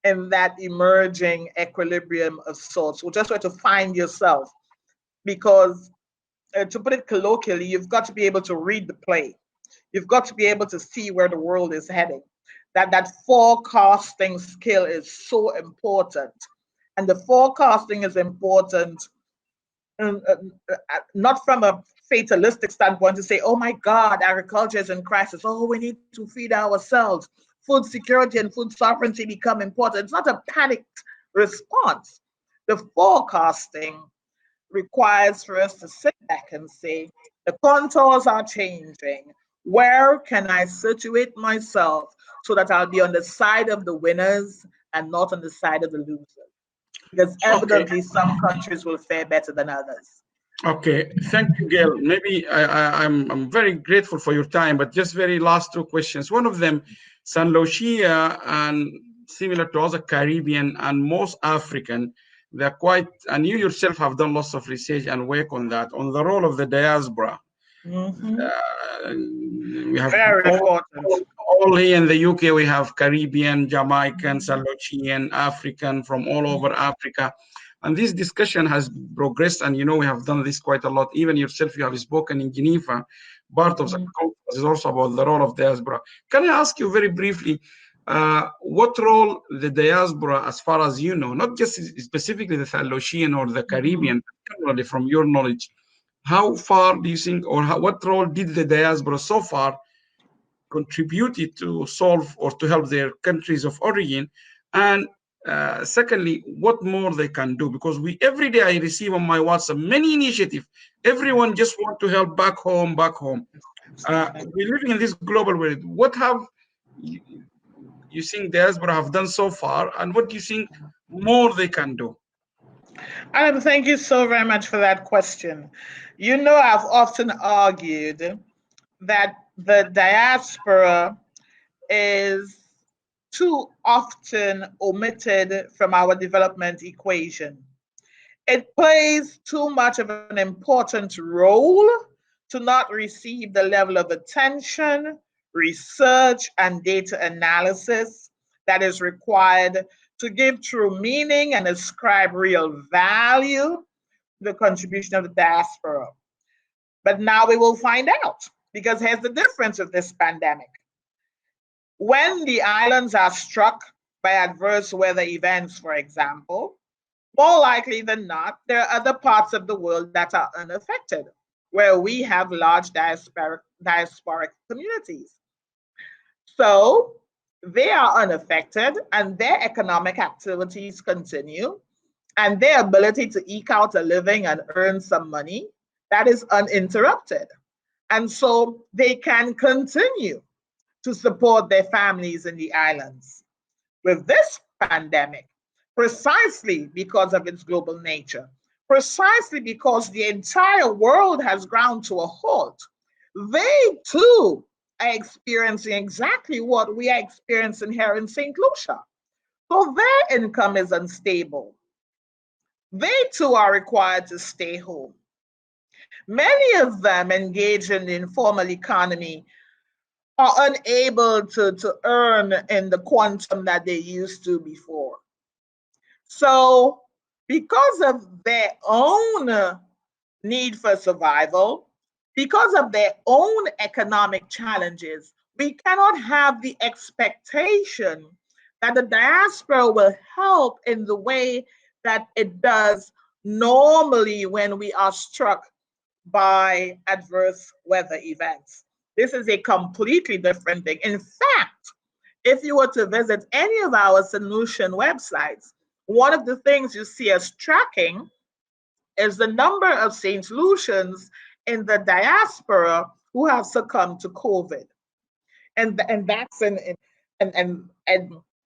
in that emerging equilibrium of sorts, or just where to find yourself. Because to put it colloquially, you've got to be able to read the play. You've got to be able to see where the world is heading. That forecasting skill is so important. And the forecasting is important not from a fatalistic standpoint to say, oh my God, agriculture is in crisis. Oh, we need to feed ourselves. Food security and food sovereignty become important. It's not a panicked response. The forecasting requires for us to sit back and say, the contours are changing. Where can I situate myself so that I'll be on the side of the winners and not on the side of the losers? Because evidently some countries will fare better than others. Okay, thank you, Gale. Maybe I'm very grateful for your time, but just very last two questions. One of them, San Lucia, and similar to other Caribbean and most African, they're quite, and you yourself have done lots of research and work on that, on the role of the diaspora. We have very important. All here in the UK, we have Caribbean, Jamaican, San Lucian, African from all over Africa. And this discussion has progressed, and you know we have done this quite a lot. Even yourself, you have spoken in Geneva. Part of the conference is also about the role of diaspora. Can I ask you very briefly, what role the diaspora, as far as you know, not just specifically the San Lucian or the Caribbean, but generally from your knowledge, how far do you think, or what role did the diaspora so far contributed to solve or to help their countries of origin? And secondly, what more they can do? Because every day I receive on my WhatsApp many initiatives. Everyone just want to help back home. We're living in this global world. What have you think diaspora have done so far, and what do you think more they can do? Adam, thank you so very much for that question. You know, I've often argued that the diaspora is too often omitted from our development equation. It plays too much of an important role to not receive the level of attention, research, and data analysis that is required to give true meaning and ascribe real value to the contribution of the diaspora. But now we will find out, because here's the difference with this pandemic. When the islands are struck by adverse weather events, for example, more likely than not, there are other parts of the world that are unaffected, where we have large diasporic communities. So they are unaffected and their economic activities continue, and their ability to eke out a living and earn some money, that is uninterrupted. And so they can continue to support their families in the islands. With this pandemic, precisely because of its global nature, precisely because the entire world has ground to a halt, they too are experiencing exactly what we are experiencing here in St. Lucia. So their income is unstable. They too are required to stay home. Many of them engage in the informal economy are unable to earn in the quantum that they used to before. So because of their own need for survival, because of their own economic challenges, we cannot have the expectation that the diaspora will help in the way that it does normally when we are struck by adverse weather events. This is a completely different thing. In fact, if you were to visit any of our solution websites, one of the things you see us tracking is the number of St. Lucians in the diaspora who have succumbed to COVID. And that's and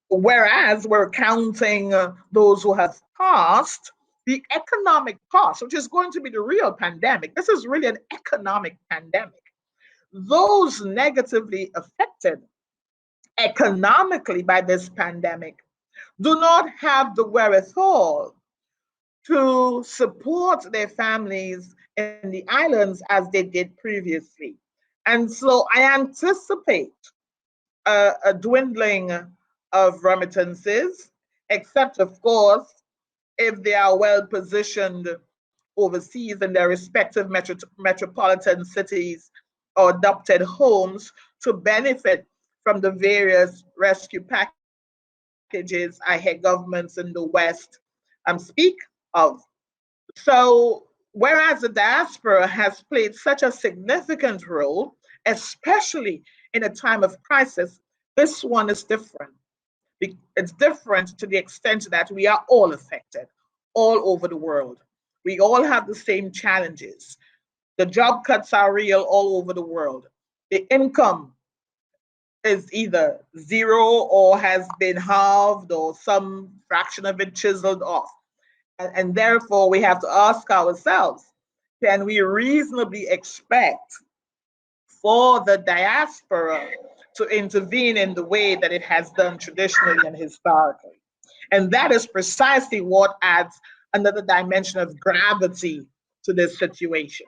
whereas we're counting those who have passed, the economic cost, which is going to be the real pandemic, this is really an economic pandemic. Those negatively affected economically by this pandemic do not have the wherewithal to support their families in the islands as they did previously. And so I anticipate a dwindling of remittances, except, of course, if they are well positioned overseas in their respective metropolitan cities or adopted homes to benefit from the various rescue packages I hear governments in the West speak of. So, whereas the diaspora has played such a significant role, especially in a time of crisis, this one is different. It's different to the extent that we are all affected all over the world. We all have the same challenges. The job cuts are real all over the world. The income is either zero or has been halved or some fraction of it chiseled off. And therefore, we have to ask ourselves, can we reasonably expect for the diaspora to intervene in the way that it has done traditionally and historically? And that is precisely what adds another dimension of gravity to this situation.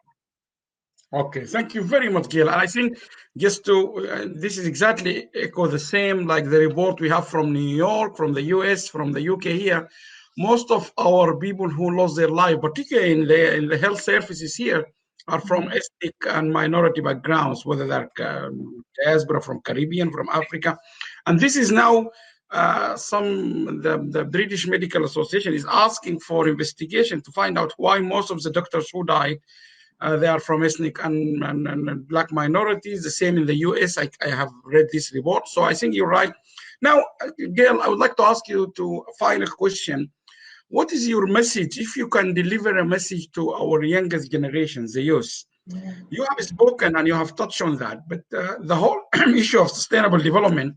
Okay, thank you very much, Gale. And I think just to, this is exactly echo the same like the report we have from New York, from the US, from the UK here. Most of our people who lost their life, particularly in the health services here, are from ethnic and minority backgrounds, whether they're diaspora from Caribbean, from Africa. And this is now the British Medical Association is asking for investigation to find out why most of the doctors who died they are from ethnic and Black minorities. The same in the US. I have read this report. So I think you're right. Now, Gale, I would like to ask you to a final question. What is your message, if you can deliver a message to our youngest generations, the youth? Yeah. You have spoken and you have touched on that, but the whole issue of sustainable development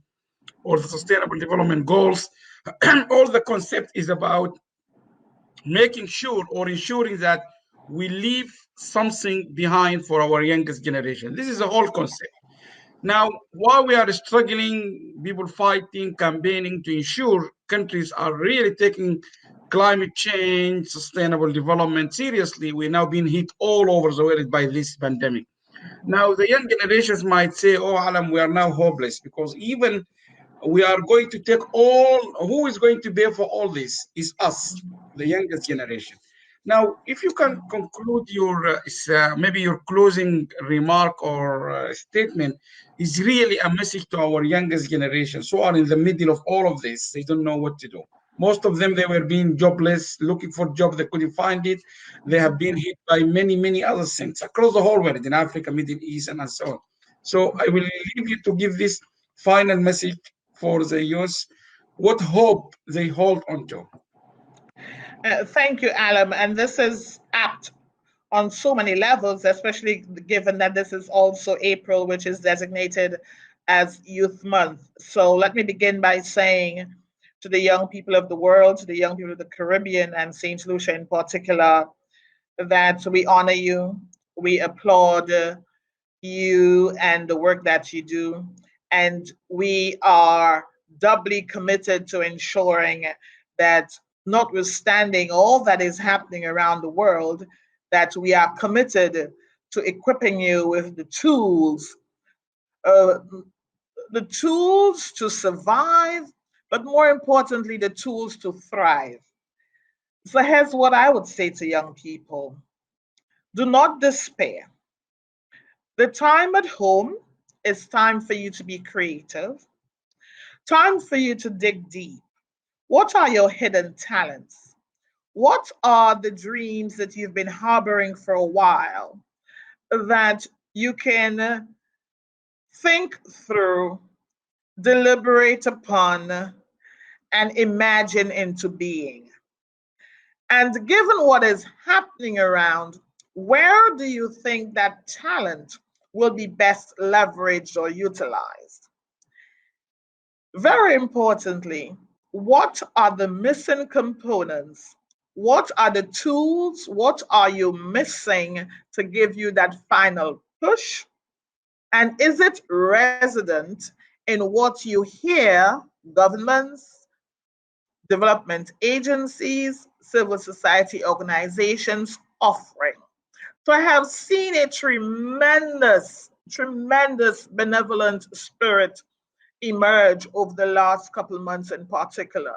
or the sustainable development goals, all the concept is about making sure or ensuring that we leave something behind for our youngest generation. This is a whole concept. Now, while we are struggling, people fighting, campaigning to ensure countries are really taking climate change, sustainable development seriously, we're now being hit all over the world by this pandemic. Now, the young generations might say, oh, Alam, we are now hopeless because even we are going to take all, who is going to pay for all this is us, the youngest generation. Now, if you can conclude your maybe your closing remark or statement is really a message to our youngest generation who are in the middle of all of this. They don't know what to do. Most of them, they were being jobless, looking for jobs, they couldn't find it. They have been hit by many, many other things across the whole world, in Africa, Middle East, and so on. So I will leave you to give this final message for the youth, what hope they hold on to. Thank you, Allam. And this is apt on so many levels, especially given that this is also April, which is designated as Youth Month. So let me begin by saying to the young people of the world, to the young people of the Caribbean and St. Lucia in particular, that we honor you, we applaud you and the work that you do, and we are doubly committed to ensuring that notwithstanding all that is happening around the world, that we are committed to equipping you with uh, the tools to survive, but more importantly, the tools to thrive. So here's what I would say to young people. Do not despair. The time at home is time for you to be creative, time for you to dig deep. What are your hidden talents? What are the dreams that you've been harboring for a while that you can think through, deliberate upon, and imagine into being? And given what is happening around, where do you think that talent will be best leveraged or utilized? Very importantly, what are the missing components? What are the tools? What are you missing to give you that final push? And is it resident in what you hear governments, development agencies, civil society organizations offering? So I have seen a tremendous, tremendous benevolent spirit emerge over the last couple of months in particular.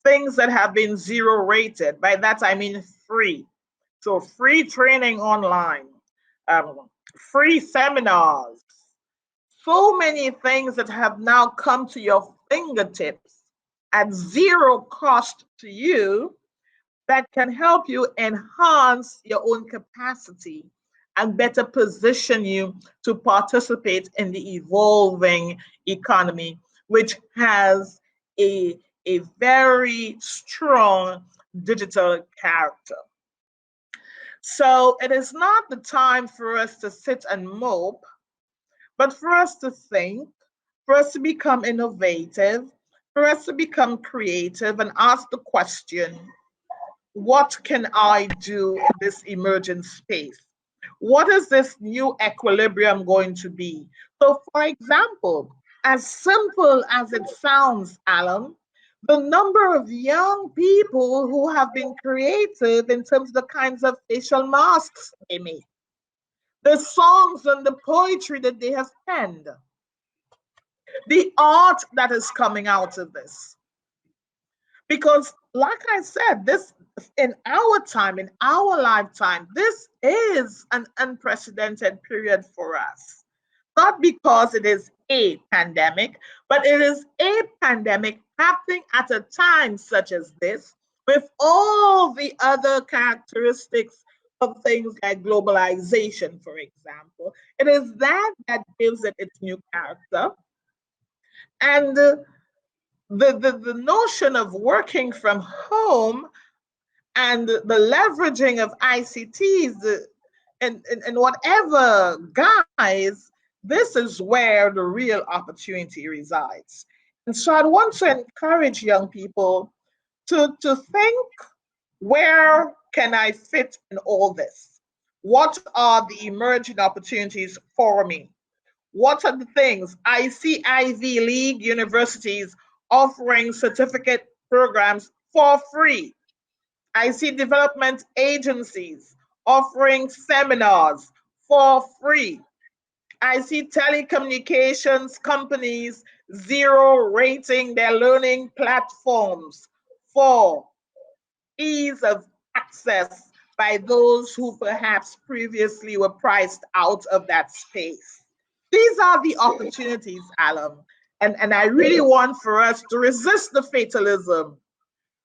Things that have been zero rated. By that I mean free. So free training online, free seminars, so many things that have now come to your fingertips at zero cost to you that can help you enhance your own capacity and better position you to participate in the evolving economy, which has a very strong digital character. So it is not the time for us to sit and mope, but for us to think, for us to become innovative, for us to become creative and ask the question, what can I do in this emerging space? What is this new equilibrium going to be? So, for example, as simple as it sounds, Allam, the number of young people who have been creative in terms of the kinds of facial masks they make, the songs and the poetry that they have penned, the art that is coming out of this. Because, like I said, this in our time, in our lifetime, this is an unprecedented period for us. Not because it is a pandemic, but it is a pandemic happening at a time such as this, with all the other characteristics of things like globalization, for example. It is that that gives it its new character. And the notion of working from home and the leveraging of ICTs in whatever guise, this is where the real opportunity resides. And so I want to encourage young people to think Where can I fit in all this? What are the emerging opportunities for me? What are the things? I see Ivy League universities offering certificate programs for free. I see development agencies offering seminars for free. I see telecommunications companies zero rating their learning platforms for ease of access by those who perhaps previously were priced out of that space. These are the opportunities, Allam. And I really want for us to resist the fatalism,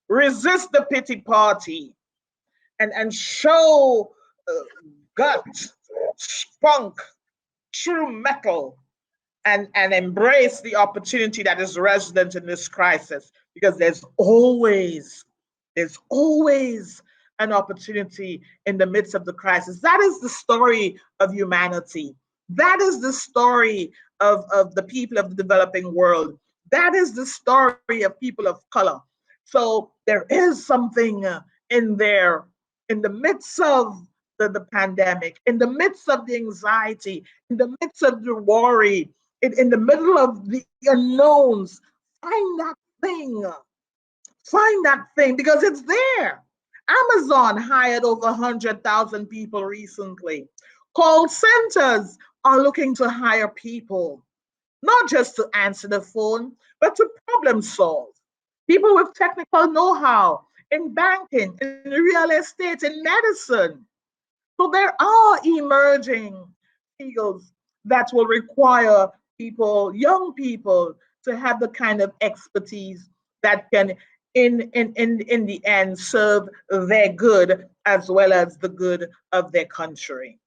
resist the pity party, and show gut, spunk, true metal, and embrace the opportunity that is resident in this crisis, because there's always an opportunity in the midst of the crisis. That is the story of humanity. That is the story of the people of the developing world. That is the story of people of color. So there is something in there in the midst of the pandemic, in the midst of the anxiety, in the midst of the worry, in the middle of the unknowns. Find that thing. Find that thing, because it's there. Amazon hired over 100,000 people recently. Call centers are looking to hire people, not just to answer the phone, but to problem solve. People with technical know-how in banking, in real estate, in medicine. So there are emerging fields that will require people, young people, to have the kind of expertise that can, in the end, serve their good as well as the good of their country.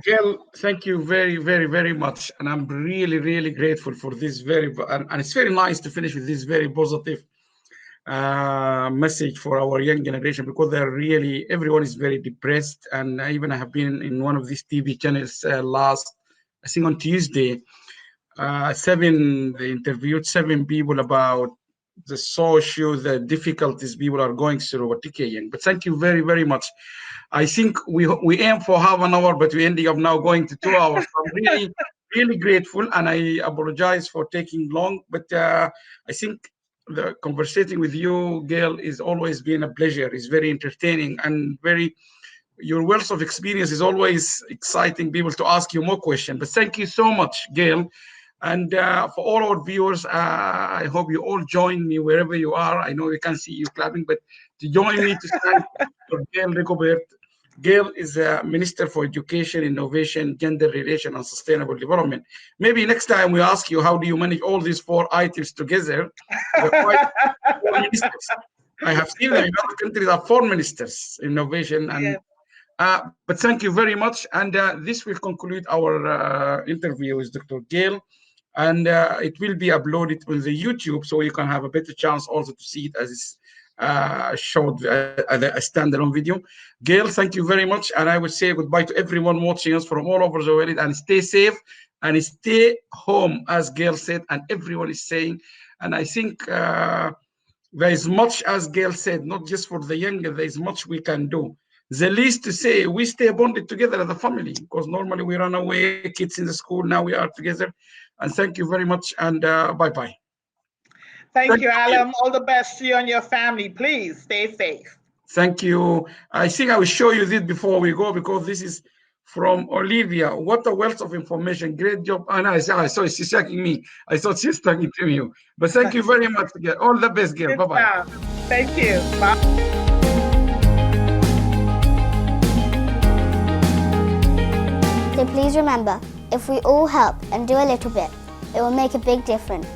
Gale, thank you very, very, very much. And I'm really, really grateful for this and it's very nice to finish with this very positive message for our young generation, because everyone is very depressed. And I have been in one of these TV channels I think on Tuesday, they interviewed 7 people about the difficulties people are going through at TKN. But thank you very, very much. I think we aim for half an hour, but we ended up now going to 2 hours. So I'm really, really grateful, and I apologize for taking long. But I think the conversating with you, Gale, is always been a pleasure. It's very entertaining and your wealth of experience is always exciting people to ask you more questions. But thank you so much, Gale. And for all our viewers, I hope you all join me wherever you are. I know we can't see you clapping, but to join me to thank Dr. Gale Rigobert. Gale is a Minister for Education, Innovation, Gender Relations, and Sustainable Development. Maybe next time we ask you, how do you manage all these 4 items together? Quite 4 ministers. I have seen that in other countries are 4 ministers, innovation. And, but thank you very much. And this will conclude our interview with Dr. Gale. And it will be uploaded on the YouTube, so you can have a better chance also to see it as it's showed as a standalone video. Gale, thank you very much. And I would say goodbye to everyone watching us from all over the world, and stay safe and stay home, as Gale said, and everyone is saying. And I think there is much, as Gale said, not just for the younger, there is much we can do. The least to say, we stay bonded together as a family, because normally we run away, kids in the school, now we are together. And thank you very much, and bye-bye. Thank you, Allam. All the best to you and your family. Please stay safe. Thank you. I think I will show you this before we go, because this is from Olivia. What a wealth of information. Great job. Oh, no, I saw she's checking me. I thought she's talking to you. But thank you very much. All the best, Gale. Bye-bye. Thank you. Bye. So please remember, if we all help and do a little bit, it will make a big difference.